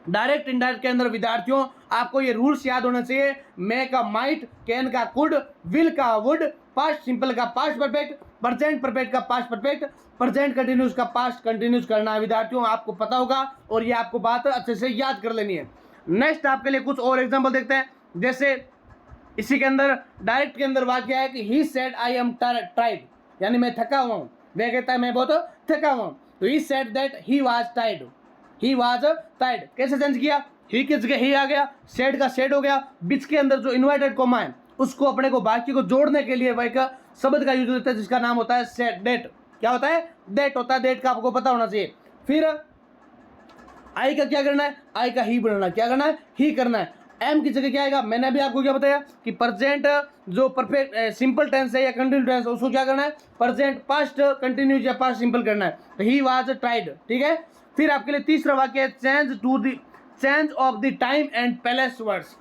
डायरेक्ट इनडायरेक्ट के अंदर विद्यार्थियों आपको ये रूल्स याद होना चाहिए। मे का माइट, कैन का कुड, विल का वुड, पास्ट सिंपल का पास्ट परफेक्ट, प्रेजेंट परफेक्ट का पास्ट परफेक्ट, प्रेजेंट कंटिन्यूस का पास्ट कंटिन्यूस करना है विद्यार्थियों, आपको पता होगा और ये आपको बात अच्छे से याद कर लेनी है। नेक्स्ट आपके लिए कुछ और एग्जाम्पल देखते हैं। जैसे इसी के अंदर डायरेक्ट के अंदर वाक्य है कि he said I am tied, यानी मैं थका हुआ हूँ। वह कहता है मैं बहुत थका हुआ हूँ। तो he said that he was Tide, he was Tide. कैसे चेंज किया? ही की जगह ही आ गया, सेड का सेड हो गया। बीच के अंदर जो इन्वर्टेड कॉमा है उसको अपने को वाक्य को जोड़ने के लिए वह का शब्द का यूज होता है जिसका नाम होता है सेड डेट। क्या होता है? डेट होता है। डेट का आपको पता होना चाहिए। फिर आई का क्या करना है? आई का ही बनाना। क्या करना है? ही करना है। एम की जगह क्या आएगा? मैंने अभी आपको क्या बताया कि प्रेजेंट जो परफेक्ट सिंपल टेंस है या कंटिन्यू टेंस, उसको क्या करना है? प्रेजेंट पास्ट कंटिन्यूस या पास्ट सिंपल करना है। तो ही वाज टाइड, ठीक है। फिर आपके लिए तीसरा वाक्य है change of the time and palace words.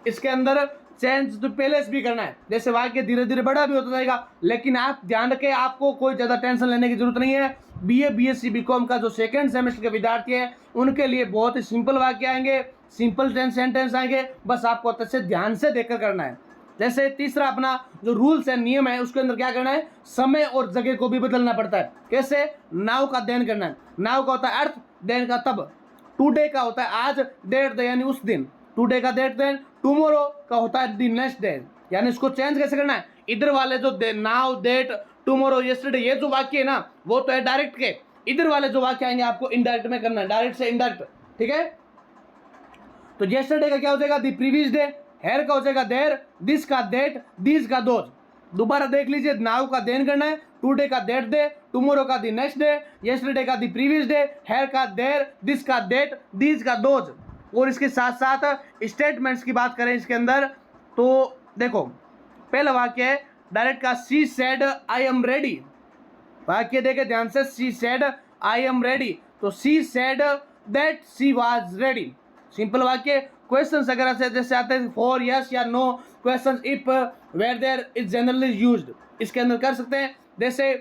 इसके अंदर चेंज टू पैलेस भी करना है। जैसे वाक्य धीरे धीरे बड़ा भी होता जाएगा, लेकिन आप ध्यान रखें आपको कोई ज़्यादा टेंशन लेने की जरूरत नहीं है। बीए, बीएससी, बीकॉम का जो सेकंड सेमेस्टर के विद्यार्थी हैं उनके लिए बहुत ही सिंपल वाक्य आएंगे, सिंपल सेंटेंस आएंगे। बस आपको अच्छे से ध्यान से देखकर करना है। जैसे तीसरा अपना जो रूल्स है, नियम है, उसके अंदर क्या करना है? समय और जगह को भी बदलना पड़ता है। कैसे? नाउ का देन करना है। नाउ का होता है अर्थ, देन का तब। टुडे का होता है आज, डेट द यानी उस दिन। टुडे का डेट देन। टुमारो का होता है द नेक्स्ट डे, यानी इसको चेंज कैसे करना है? इधर वाले जो नाउ, डेट, टुमारो, यस्टरडे, ये जो वाक्य है ना वो तो है डायरेक्ट के। इधर वाले जो वाक्य आएंगे आपको इनडायरेक्ट में करना है, डायरेक्ट से इनडायरेक्ट, ठीक है। तो यस्टरडे का क्या हो जाएगा? The previous day. हेयर का हो जाएगा देर, दिस का डेट, दिस का दोज। दोबारा देख लीजिए, नाउ का देन करना है, टुडे का डेट डे, टुमारो का द नेक्स्ट डे, यस्टरडे का द प्रीवियस डे, हेयर का देर, दिस का डेट, दिस का दोज। और इसके साथ साथ स्टेटमेंट्स की बात करें इसके अंदर तो देखो, पहला वाक्य है डायरेक्ट का she said I am ready. वाक्य देखे ध्यान से, she said I am ready. तो she said that she was ready. Simple वाक्य। क्वेश्चन अगर जैसे आते हैं फॉर, यस या no, question if, where, there is generally used, इसके अंदर कर सकते हैं। जैसे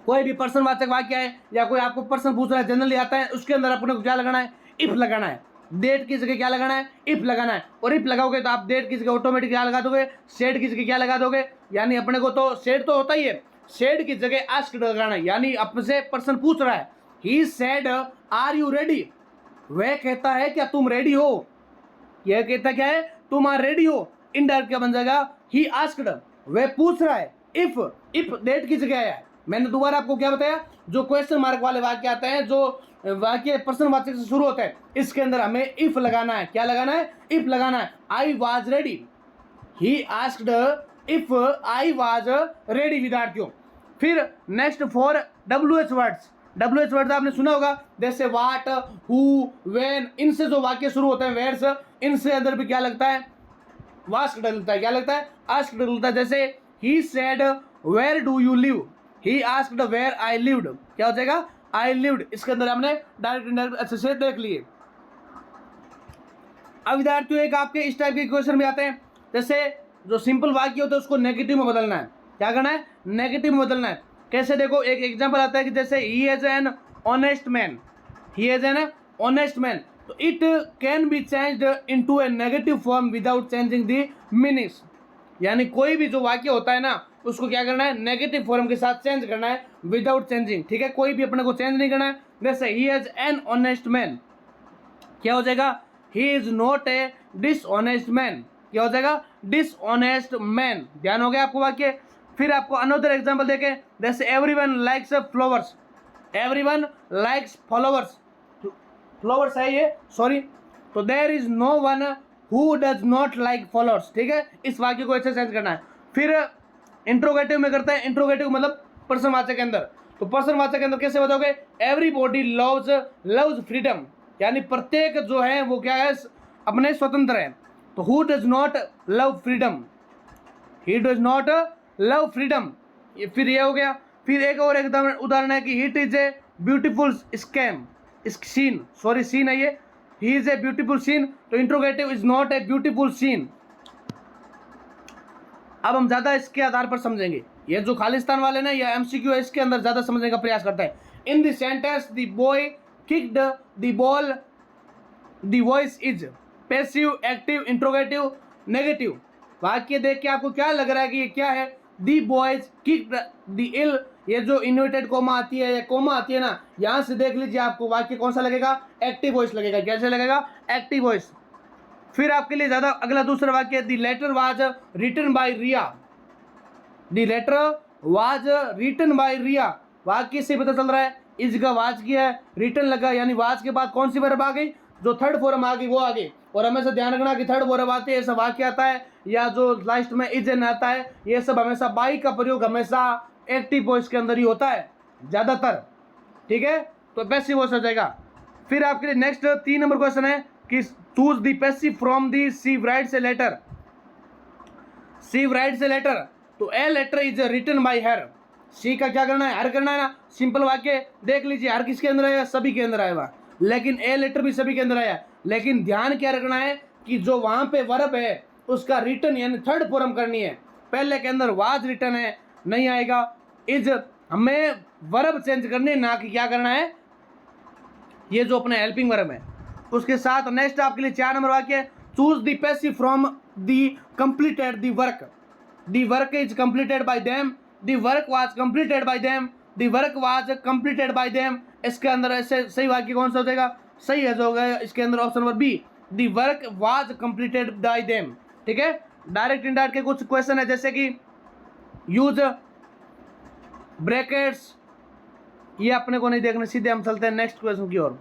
कोई भी पर्सनवाचक वाक्य है या कोई आपको पर्सन पूछ रहा है, जनरली आता है, उसके अंदर अपने को क्या लगाना है? इफ लगाना है। डेट की जगह क्या लगाना है? इफ लगाना है। और इफ लगाओगे तो आप डेट की जगह ऑटोमेटिक क्या लगा दोगे? सेड की जगह क्या लगा दोगे? यानी अपने को तो सेड तो होता ही है, सेड की जगह आस्क्ड लगाना है। यानी अपने पर्सन पूछ रहा है, he said are you ready. वह कहता है क्या तुम रेडी हो? यह कहता क्या है? तुम आर रेडी हो। इनडायरेक्ट क्या बन जाएगा? ही आस्क्ड, वह पूछ रहा है। इफ डेट की जगह आया है। मैंने दोबारा आपको क्या बताया? जो क्वेश्चन मार्क वाले वाक्य आते हैं, जो वाक्य पर्सनवाचक से शुरू होता है, इसके अंदर हमें इफ लगाना है। क्या लगाना है? इफ लगाना है। I was ready, he asked if I was ready विद्यार्थियों। फिर next for WH words. WH word आपने सुना होगा, जैसे वाट, हु, वेन, इनसे जो वाक्य शुरू होते हैं, वेयर्स, इनसे अंदर भी क्या लगता है? वास्क डलता है। क्या लगता है? आस्क डलता है। जैसे he said where do you live, he asked where I lived. क्या हो जाएगा? I lived. इसके अंदर हमने डायरेक्ट इनडायरेक्ट अच्छे से देख लिए। अब विद्यार्थियों एक आपके इस टाइप के क्वेश्चन भी आते हैं, जैसे जो सिंपल वाक्य होता है उसको नेगेटिव में बदलना है। क्या करना है? नेगेटिव में बदलना है। कैसे? देखो एक एग्जांपल आता है कि जैसे he is an honest man, he is an honest man. तो it can be changed into a negative form without changing the meanings. यानी कोई भी जो वाक्य होता है ना उसको क्या करना है? नेगेटिव फॉर्म के साथ चेंज करना है विदाउट चेंजिंग, ठीक है। कोई भी अपने को चेंज नहीं करना है। जैसे he is an honest man, क्या हो जाएगा? He is not A dishonest man. क्या हो जाएगा? Dishonest man. ध्यान हो गया आपको वाक्य। फिर आपको अनदर एग्जांपल देखें, जैसे everyone likes flowers, everyone likes followers, flowers है ये, सॉरी। तो there is no one who does not like followers, ठीक है। इस वाक्य को ऐसे चेंज करना है। फिर इंट्रोगेटिव में करते हैं। इंट्रोगेटिव मतलब पर्सनवाचक के अंदर। तो पर्सनवाचक के अंदर कैसे बताओगे? एवरीबॉडी लव्स फ्रीडम, यानी प्रत्येक जो है वो क्या है? अपने स्वतंत्र है। तो who does not love freedom, he does not love freedom. फिर ये हो गया। फिर एक और एक उदाहरण है कि it is a beautiful scam, scene, sorry scene है ये, he is a beautiful scene. तो interrogative is not a beautiful scene. अब हम ज़्यादा इसके आधार पर समझेंगे। ये जो खालिस्तान वाले ना या MCQ है, इसके अंदर ज़्यादा समझने का प्रयास करता है। In the sentence the boy kicked the ball the voice is passive, active, interrogative, negative. वाक्य देख के आपको क्या लग रहा है कि ये क्या है? दी बॉयज किक द इल, ये जो इन्वर्टेड कोमा आती है या कोमा आती है ना, यहां से देख लीजिए आपको वाक्य कौन सा लगेगा? एक्टिव वॉइस लगेगा। कैसे लगेगा? Active voice. फिर आपके लिए ज्यादा अगला दूसरा वाक्य, the letter was written by Riya. The letter was written by Riya, वाक्य से पता चल रहा है इज का वाज किया है, रिटन लगा, यानी वाज के बाद कौन सी वर्ब आ गई? जो थर्ड फॉर्म आ गई वो आ गई। और हमेशा ध्यान रखना कि थर्ड फॉर्म आते हैं ऐसा वाक्य आता है या जो लास्ट में इज एन आता है, ये सब हमेशा बाई का प्रयोग हमेशा एक्टिव वॉइस के अंदर ही होता है ज्यादातर। ठीक है, तो पैसिव वॉइस हो जाएगा। फिर आपके लिए नेक्स्ट 3 नंबर क्वेश्चन है कि choose the passive from the she writes a letter. She writes a letter, तो a letter is written by her. She का क्या करना है? हर करना है ना। सिंपल वाक्य देख लीजिए, हर किसके अंदर आएगा? सभी के अंदर आएगा। लेकिन ए लेटर भी सभी के अंदर आया, लेकिन ध्यान क्या रखना है कि जो वहां पे वर्ब है उसका रिटन यानी थर्ड फॉर्म करनी है। पहले के अंदर वाज रिटन है, नहीं आएगा। इज हमें वर्ब चेंज करने, ना कि क्या करना है, ये जो अपने हेल्पिंग वर्ब है उसके साथ। नेक्स्ट आपके लिए 4 नंबर वाक्य, choose the passive from the completed the work. The work is completed by them, the work was completed by them, the work was completed by them. इसके अंदर ऐसे सही वाक्य कौन सा हो जाएगा? सही है जो होगा इसके अंदर option number B, the work was completed by them. ठीक है, डायरेक्ट इनडायरेक्ट के कुछ क्वेश्चन है जैसे कि यूज ब्रैकेट्स, ये अपने को नहीं देखना, सीधे हम चलते हैं नेक्स्ट क्वेश्चन की ओर।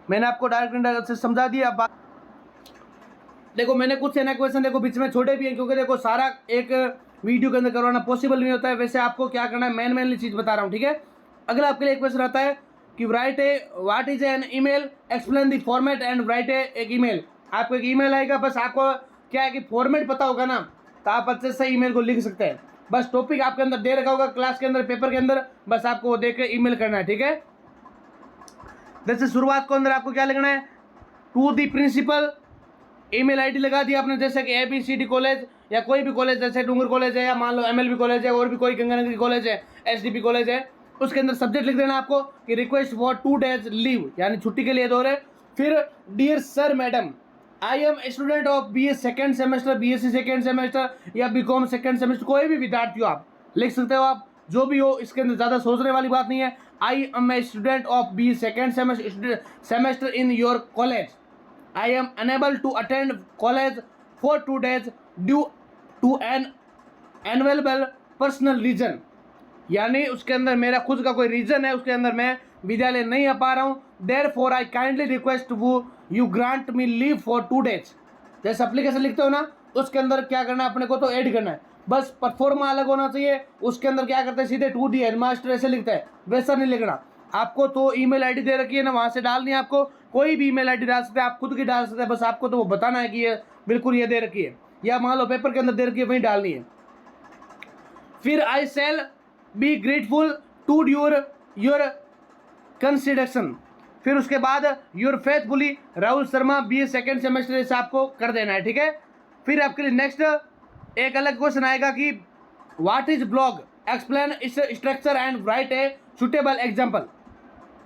मैंने आपको डायरेक्ट इनडायरेक्ट से समझा दिया। अब देखो मैंने कुछ है ना क्वेश्चन देखो बीच में छोड़े भी हैं, क्योंकि देखो सारा एक वीडियो के अंदर करवाना पॉसिबल नहीं होता है। वैसे आपको क्या करना है, मेनली चीज बता रहा हूँ। ठीक है, अगला आपके लिए एक क्वेश्चन आता है कि write a what is an email, explain the format and write a एक ईमेल। आपको एक ईमेल आएगा, बस आपको क्या है कि फॉर्मेट पता होगा ना, तो आप अच्छे से ईमेल को लिख सकते हैं। बस टॉपिक आपके अंदर दे रखा होगा क्लास के अंदर, पेपर के अंदर, बस आपको वो देख के ईमेल करना है। ठीक है, जैसे शुरुआत के अंदर आपको क्या लिखना है? To the principal, email ID लगा दिया आपने, जैसे कि ABCD कॉलेज या कोई भी कॉलेज, जैसे डूंगर कॉलेज है या मान लो MLB कॉलेज है और भी कोई गंगानगरी कॉलेज है, SDP कॉलेज है। उसके अंदर सब्जेक्ट लिख देना आपको कि रिक्वेस्ट फॉर 2 days लीव, यानी छुट्टी के लिए दौरे। फिर dear sir madam, I am student of BA second semester, BSc second semester या BCom सेकेंड सेमेस्टर, कोई भी विद्यार्थी हो आप लिख सकते हो, आप जो भी हो, इसके अंदर ज़्यादा सोचने वाली बात नहीं है। I am a student of BA second semester in your college, I am unable to attend college for 2 days due to an unavailable personal reason, यानी उसके अंदर मेरा खुद का कोई रीजन है, उसके अंदर मैं विद्यालय नहीं आ पा रहा हूँ। Therefore I kindly request you grant me leave for 2 days। जैसे एप्लीकेशन लिखते हो ना, उसके अंदर क्या करना है, अपने को तो ऐड करना है, बस परफॉर्मा अलग होना चाहिए। उसके अंदर क्या करते हैं, सीधे 2D हेडमास्टर ऐसे लिखता है, वैसा नहीं लिखना। आपको तो ईमेल आईडी दे रखी है ना, वहाँ से डालनी है। आपको कोई भी ईमेल आईडी डाल सकते हैं, आप खुद की डाल सकते हैं, बस आपको तो वो बताना है कि ये बिल्कुल ये दे रखी है, या मान लो पेपर के अंदर दे रखी है, वहीं डालनी है। फिर I shall be grateful to your consideration. फिर उसके बाद your faithfully Rahul Sharma BA second semester, इसे आपको कर देना है। ठीक है, फिर आपके लिए नेक्स्ट एक अलग क्वेश्चन आएगा कि what is blog, explain its structure and write a suitable example.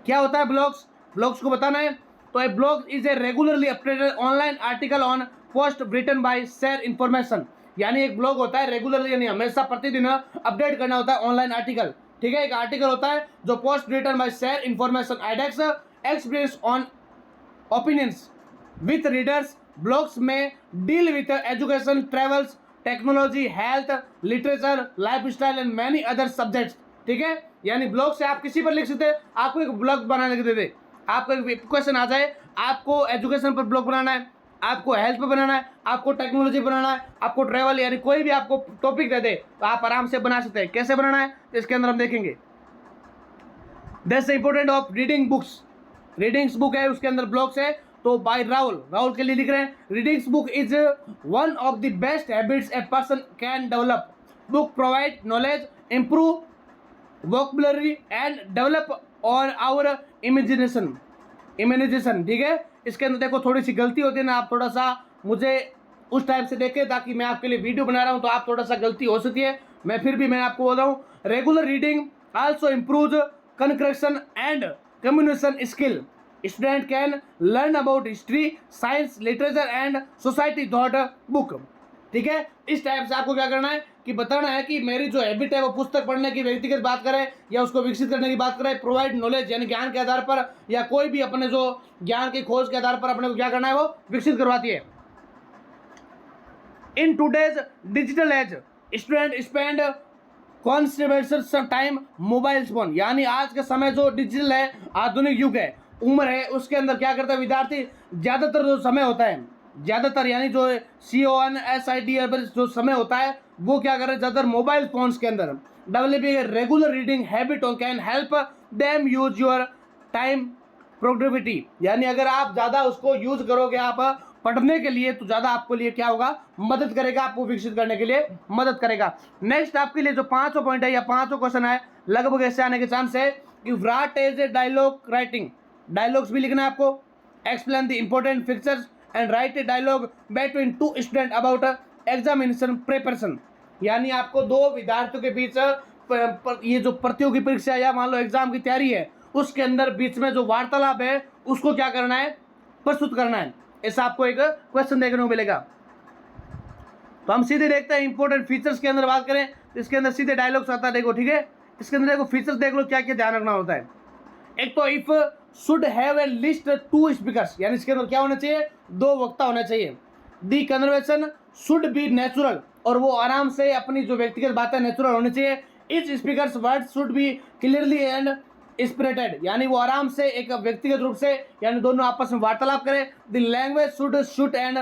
क्या होता है ब्लॉग्स? ब्लॉग्स को बताना है। तो a blog is a regularly updated online article on post written by share information, यानी एक ब्लॉग होता है रेगुलरली, यानी हमेशा प्रतिदिन अपडेट करना होता है ऑनलाइन आर्टिकल। ठीक है, एक आर्टिकल होता है जो post written by share information ideas experience on opinions with readers. Blogs में deal with education, travels, technology, health, literature, lifestyle and many other subjects. ठीक है, यानी ब्लॉग से आप किसी पर लिख सकते हैं, आपको एक ब्लॉग बनाने के दे दे, आपको एक क्वेश्चन आ जाए, आपको एजुकेशन पर ब्लॉग बनाना है, आपको हेल्थ पर बनाना है, आपको टेक्नोलॉजी बनाना है, आपको ट्रैवल, यानी कोई भी आपको टॉपिक दे दे तो आप आराम से बना सकते हैं। कैसे बनाना है इसके अंदर हम देखेंगे। That's important of reading books, readings book है उसके अंदर ब्लॉग्स है। तो बाय राहुल के लिए लिख रहे हैं, readings book is one of the best habits a person can develop. Book provide knowledge, improve vocabulary and develop और आवर इमेजिनेशन। ठीक है, इसके अंदर देखो थोड़ी सी गलती होती है ना, आप थोड़ा सा मुझे उस टाइप से देखें, ताकि मैं आपके लिए वीडियो बना रहा हूँ तो आप थोड़ा सा गलती हो सकती है। मैं आपको बोल रहा हूँ, regular reading also improve conversation and communication skill. Student can learn about history, science, literature and society thought book. ठीक है, इस टाइप से आपको क्या करना है कि बताना है कि मेरी जो हैबिट है वो पुस्तक पढ़ने की व्यक्तिगत बात करें या उसको विकसित करने की बात करें, प्रोवाइड नॉलेज यानी ज्ञान के आधार पर, या कोई भी अपने जो ज्ञान की खोज के आधार पर अपने को क्या करना है वो विकसित करवाती है। In today's digital age student spend concentration time mobile phone, यानी आज के समय जो डिजिटल है, आधुनिक युग है, उम्र है, उसके अंदर क्या करता है विद्यार्थी, ज़्यादातर जो समय होता है, ज़्यादातर यानी जो CONSID जो समय होता है वो क्या कर रहे हैं ज़्यादातर मोबाइल फोन्स के अंदर। Developing regular reading habit can help them use your time productivity, यानी अगर आप ज़्यादा उसको यूज करोगे आप पढ़ने के लिए तो ज़्यादा आपको लिए क्या होगा, मदद करेगा, आपको विकसित करने के लिए मदद करेगा। नेक्स्ट आपके लिए जो पांचों पॉइंट है या पांचों क्वेश्चन है लगभग ऐसे आने के चांस है कि what is a dialogue writing, dialogues भी लिखना है आपको, explain the important features and write a dialogue between two student about examination preparation, यानी आपको दो विद्यार्थियों के बीच ये जो प्रतियोगी परीक्षा या मान लो एग्जाम की तैयारी है उसके अंदर बीच में जो वार्तालाप है उसको क्या करना है, प्रस्तुत करना है। ऐसा आपको एक क्वेश्चन देखने को मिलेगा। तो हम सीधे देखते हैं इंपॉर्टेंट फीचर्स के अंदर बात करें तो इसके अंदर सीधे डायलॉग्स आता है, देखो ठीक है, इसके अंदर देखो फीचर्स देख लो क्या क्या ध्यान रखना होता है। एक तो it should have at least two speakers, यानी इसके अंदर क्या होना चाहिए, दो वक्ता होना चाहिए। दी कन्वर्सेशन शुड बी नेचुरल, और वो आराम से अपनी जो व्यक्तिगत बातें नेचुरल होनी चाहिए। Etch speakers word should be clearly and spirited, यानी वो आराम से एक व्यक्तिगत रूप से यानी दोनों आपस में वार्तालाप करें। The language should shoot and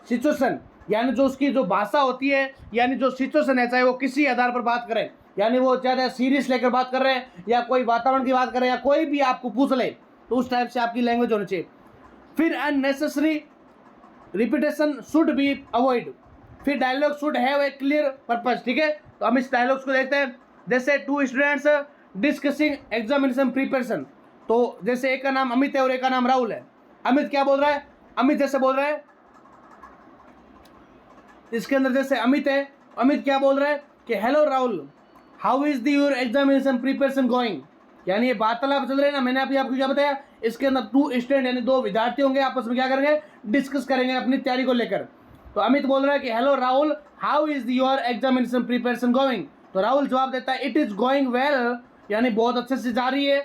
situation, यानी जो उसकी जो भाषा होती है यानी जो सिचुएशन है चाहे वो किसी आधार पर बात करें, यानी वो चाहे सीरियस लेकर बात कर रहे हैं या कोई वातावरण की बात कर रहे हैं या कोई भी आपको पूछ ले तो उस टाइप से आपकी लैंग्वेज होनी चाहिए। फिर unnecessary repetition should be avoid, फिर dialogue should have a clear purpose. ठीक है, तो हम इस डायलॉग्स को देखते हैं। जैसे two students discussing examination preparation, तो जैसे एक का नाम अमित है और एक का नाम राहुल है। अमित क्या बोल रहा है, अमित जैसे बोल रहा है, इसके अंदर जैसे अमित है, अमित क्या बोल रहा है कि hello Rahul, how is the your examination preparation going, यानी ये वार्तालाप चल रही है ना, मैंने अभी आपको क्या बताया, इसके अंदर टू स्टूडेंट यानी दो विद्यार्थी होंगे, आपस में क्या करेंगे, डिस्कस करेंगे अपनी तैयारी को लेकर। तो अमित बोल रहा है कि hello Rahul, how is your examination preparation going, तो राहुल जवाब देता है इट इज गोइंग वेल, यानी बहुत अच्छे से जा रही है।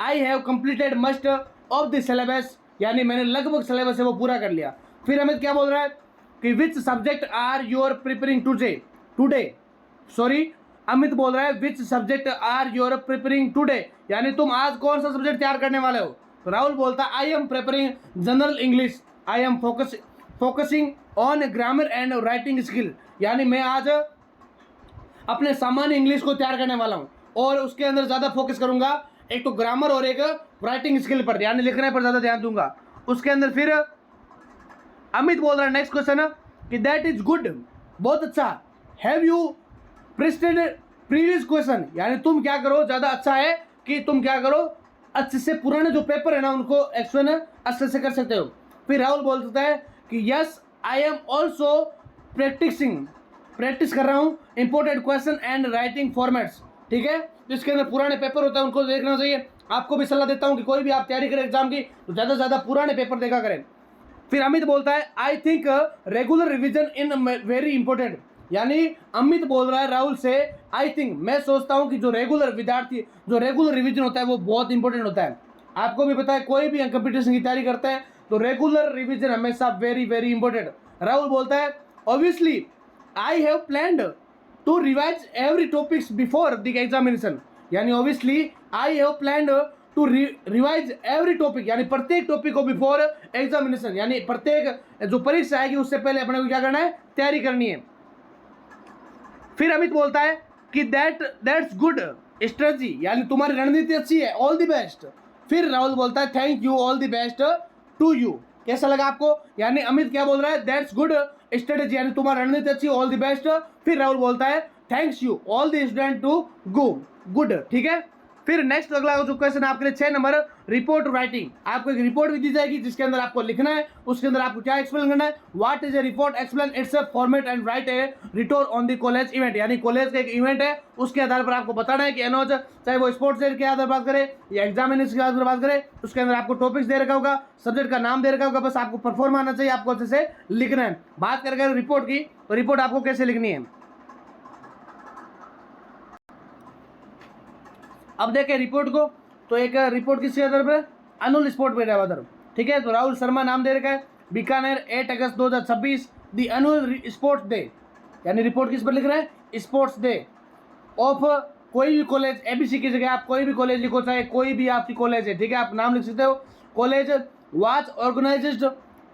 I have completed must of the syllabus, यानी मैंने लगभग सिलेबस है वो पूरा कर लिया। फिर अमित क्या बोल रहा है कि which subject are you are preparing today, sorry Amit बोल रहा है which subject are you are preparing today, यानी तुम आज कौन सा सब्जेक्ट तैयार करने वाले हो। तो राहुल बोलता है I am preparing general English, I am focusing on grammar and writing skill, यानी मैं आज अपने सामान्य इंग्लिश को तैयार करने वाला हूँ और उसके अंदर ज़्यादा फोकस करूंगा, एक तो ग्रामर और एक राइटिंग स्किल पर, यानी लिखने पर ज़्यादा ध्यान दूंगा। उसके अंदर फिर अमित बोल रहा है नेक्स्ट क्वेश्चन कि दैट इज गुड, बहुत अच्छा। हैव यू प्रेस्टेड प्रीवियस क्वेश्चन, यानी तुम क्या करो, ज़्यादा अच्छा है कि तुम क्या करो, अच्छे से पुराने जो पेपर है ना उनको एक्सप्लेन अच्छे से कर सकते हो। फिर राहुल बोलता है कि yes I am also practice कर रहा हूँ important question and writing formats. ठीक है, जिसके अंदर पुराने पेपर होता है उनको देखना चाहिए। आपको भी सलाह देता हूँ कि कोई भी आप तैयारी करें एग्जाम की तो ज़्यादा से ज़्यादा पुराने पेपर देखा करें। फिर अमित बोलता है I think regular revision in very important, यानी अमित बोल रहा है राहुल से आई थिंक, मैं सोचता हूँ कि जो रेगुलर रिविजन होता है वो बहुत इंपॉर्टेंट होता है। आपको भी पता है कोई भी कंपटीशन की तैयारी करते हैं तो रेगुलर रिविजन हमेशा वेरी वेरी इंपॉर्टेंट। राहुल बोलता है obviously I have planned to revise every topics before the examination, यानी obviously I have planned to revise every topic, यानी प्रत्येक टॉपिक को बिफोर एग्जामिनेशन, यानी प्रत्येक जो परीक्षा आएगी उससे पहले अपने को क्या करना है, तैयारी करनी है। फिर अमित बोलता है कि दैट्स गुड स्ट्रेटजी, यानी तुम्हारी रणनीति अच्छी है, ऑल द बेस्ट। फिर राहुल बोलता है thank you, all the best to you. कैसा लगा आपको, यानी अमित क्या बोल रहा है, दैट्स गुड स्ट्रेटजी, यानी तुम्हारी रणनीति अच्छी, ऑल द बेस्ट। फिर राहुल बोलता है thanks you all the student to go good. ठीक है, फिर नेक्स्ट अगला जो क्वेश्चन आपके लिए 6 नंबर, रिपोर्ट राइटिंग। आपको एक रिपोर्ट भी दी जाएगी जिसके अंदर आपको लिखना है, उसके अंदर आपको क्या एक्सप्लेन करना है, what is a report, explain its format and write a report on the college event. यानी कॉलेज का एक इवेंट है, उसके आधार पर आपको बताना है कि एनोज, चाहे वो स्पोर्ट्स डे के आधार पर बात करें या एग्जामिनेशन के आधार पर बात करें, उसके अंदर आपको टॉपिक्स दे रखा होगा, सब्जेक्ट का नाम दे रखा होगा, बस आपको परफॉर्म आना चाहिए, आपको अच्छे से लिखना है। बात करेंगे रिपोर्ट की, तो रिपोर्ट आपको कैसे लिखनी है। अब देखें रिपोर्ट को, तो एक रिपोर्ट किसके आधार पर, अनुल स्पोर्ट पे आधार, ठीक है। तो राहुल शर्मा नाम दे रखा है, बीकानेर 8 अगस्त 2026 दी अनुअल स्पोर्ट्स डे, यानी रिपोर्ट किस पर लिख रहे हैं, स्पोर्ट्स डे ऑफ कोई भी कॉलेज, एबीसी की जगह आप कोई भी कॉलेज लिखो, चाहे कोई भी आपकी कॉलेज है, ठीक है, आप नाम लिख सकते हो। College was organised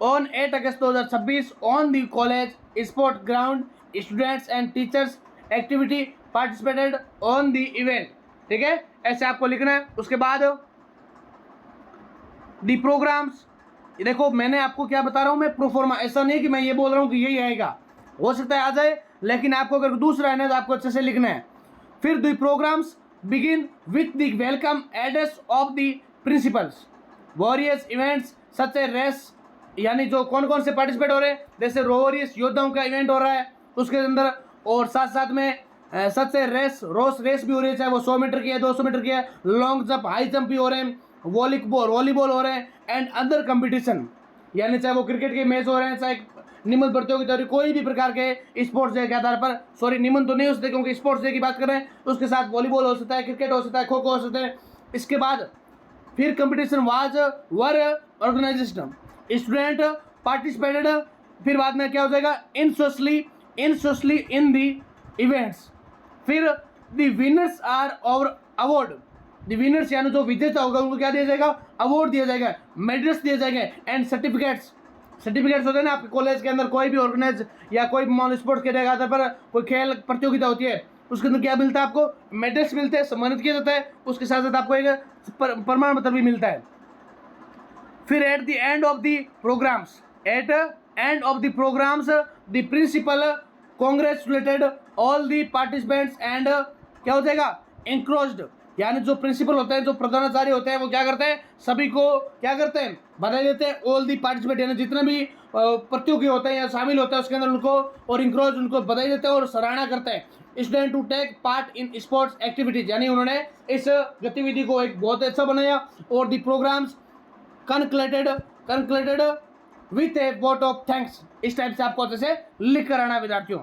on 8 August 2026 on the college sport ground, students and teachers activity participated on the event, ठीक है, ऐसे आपको लिखना है। उसके बाद दी प्रोग्राम्स, देखो मैंने आपको क्या बता रहा हूं मैं, प्रोफॉर्मा, ऐसा नहीं कि मैं ये बोल रहा हूं कि यही आएगा, हो सकता है आ जाए, लेकिन आपको अगर दूसरा है ना तो आपको अच्छे से लिखना है। फिर the programmes begin with the welcome address of the principals, various events such a race, यानी जो कौन कौन से पार्टिसिपेट हो रहे हैं, जैसे वॉरियर्स योद्धाओं का इवेंट हो रहा है उसके अंदर, और साथ साथ में सच से रेस भी हो रही है, चाहे वो 100 मीटर की है, 200 मीटर की है, लॉन्ग जंप, हाई जंप भी हो रहे हैं, वॉलीबॉल हो रहे हैं, एंड अदर कंपटीशन, यानी चाहे वो क्रिकेट के मैच हो रहे हैं, चाहे निमन प्रतियोगिता, कोई भी प्रकार के स्पोर्ट्स डे के आधार पर, सॉरी निमन तो नहीं हो सकते क्योंकि स्पोर्ट्स डे की बात कर रहे हैं, उसके साथ वॉलीबॉल हो सकता है, क्रिकेट हो सकता है, खो खो हो सकता है। इसके बाद फिर कंपटीशन वर ऑर्गेनाइजेशन, स्टूडेंट पार्टिसिपेटेड, फिर बाद में क्या हो जाएगा, इन सोशली इन दी इवेंट्स। फिर द विनर्स आर और अवार्ड, द विनर्स यानी जो विजेता होगा उनको क्या दिया जाएगा, अवार्ड दिया जाएगा, मेडल्स दिए जाएंगे, एंड सर्टिफिकेट्स होते हैं ना आपके कॉलेज के अंदर, कोई भी ऑर्गेनाइज या कोई भी स्पोर्ट्स के आधार पर कोई खेल प्रतियोगिता होती है, उसके अंदर क्या मिलता है, आपको मेडल्स मिलते हैं, सम्मानित किया जाता है, उसके साथ साथ आपको एक प्रमाण पत्र भी मिलता है। फिर at the end of the programmes, the principal congratulated all the participants and क्या हो जाएगा, इंक्रोज्ड, यानी जो प्रिंसिपल होते हैं, जो प्रधानाचार्य होते हैं, वो क्या करते हैं, सभी को क्या करते हैं, बधाई देते हैं, ऑल दी पार्टिसिपेंट, यानी जितने भी प्रतियोगी होते हैं या शामिल होते हैं उसके अंदर उनको, और इंक्रोज उनको बधाई देते हैं और सराहना करते हैं। Student to take part in sports activities, यानी उन्होंने इस गतिविधि को एक बहुत अच्छा बनाया, और the programmes concluded with a vote of thanks. इस टाइप से आपको अच्छे से लिख कर आना विद्यार्थियों।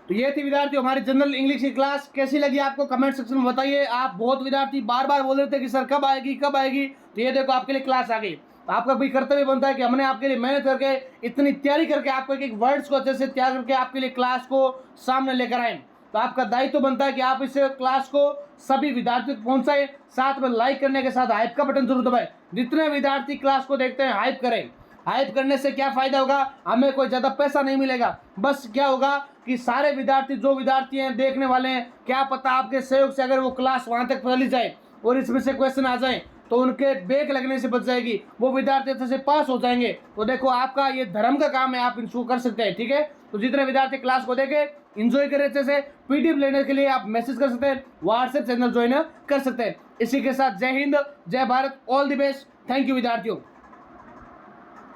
तो ये थी विद्यार्थियों हमारी जनरल इंग्लिश की क्लास, कैसी लगी आपको कमेंट सेक्शन में बताइए। आप बहुत विद्यार्थी बार बार बोल रहे थे कि सर कब आएगी, तो ये देखो आपके लिए क्लास आ गई। आपका भी कर्तव्य बनता है कि हमने आपके लिए मेहनत करके, इतनी तैयारी करके, आपको एक एक वर्ड्स को अच्छे से तैयार करके आपके लिए क्लास को सामने लेकर आए। तो आपका दायित्व बनता है कि आप इस क्लास को सभी विद्यार्थियों तक पहुंचाएं, साथ में लाइक करने के साथ हाइप का बटन जरूर दबाएं। जितने विद्यार्थी क्लास को देखते हैं हाइप करें। हाइप करने से क्या फायदा होगा, हमें कोई ज़्यादा पैसा नहीं मिलेगा, बस क्या होगा कि सारे विद्यार्थी, जो विद्यार्थी हैं, देखने वाले हैं, क्या पता आपके सहयोग से अगर वो क्लास वहाँ तक फैली जाए और इसमें से क्वेश्चन आ जाए तो उनके बैक लगने से बच जाएगी, वो विद्यार्थी अच्छे से पास हो जाएंगे। तो देखो आपका ये धर्म का काम है, आप इनको कर सकते हैं, ठीक है। तो जितने विद्यार्थी क्लास को देखें, एंजॉय करें अच्छे से, पीडीएफ लेने के लिए आप मैसेज कर सकते हैं, व्हाट्सएप चैनल ज्वाइन कर सकते हैं। इसी के साथ जय हिंद, जय Bharat, all the best, thank you विद्यार्थियों।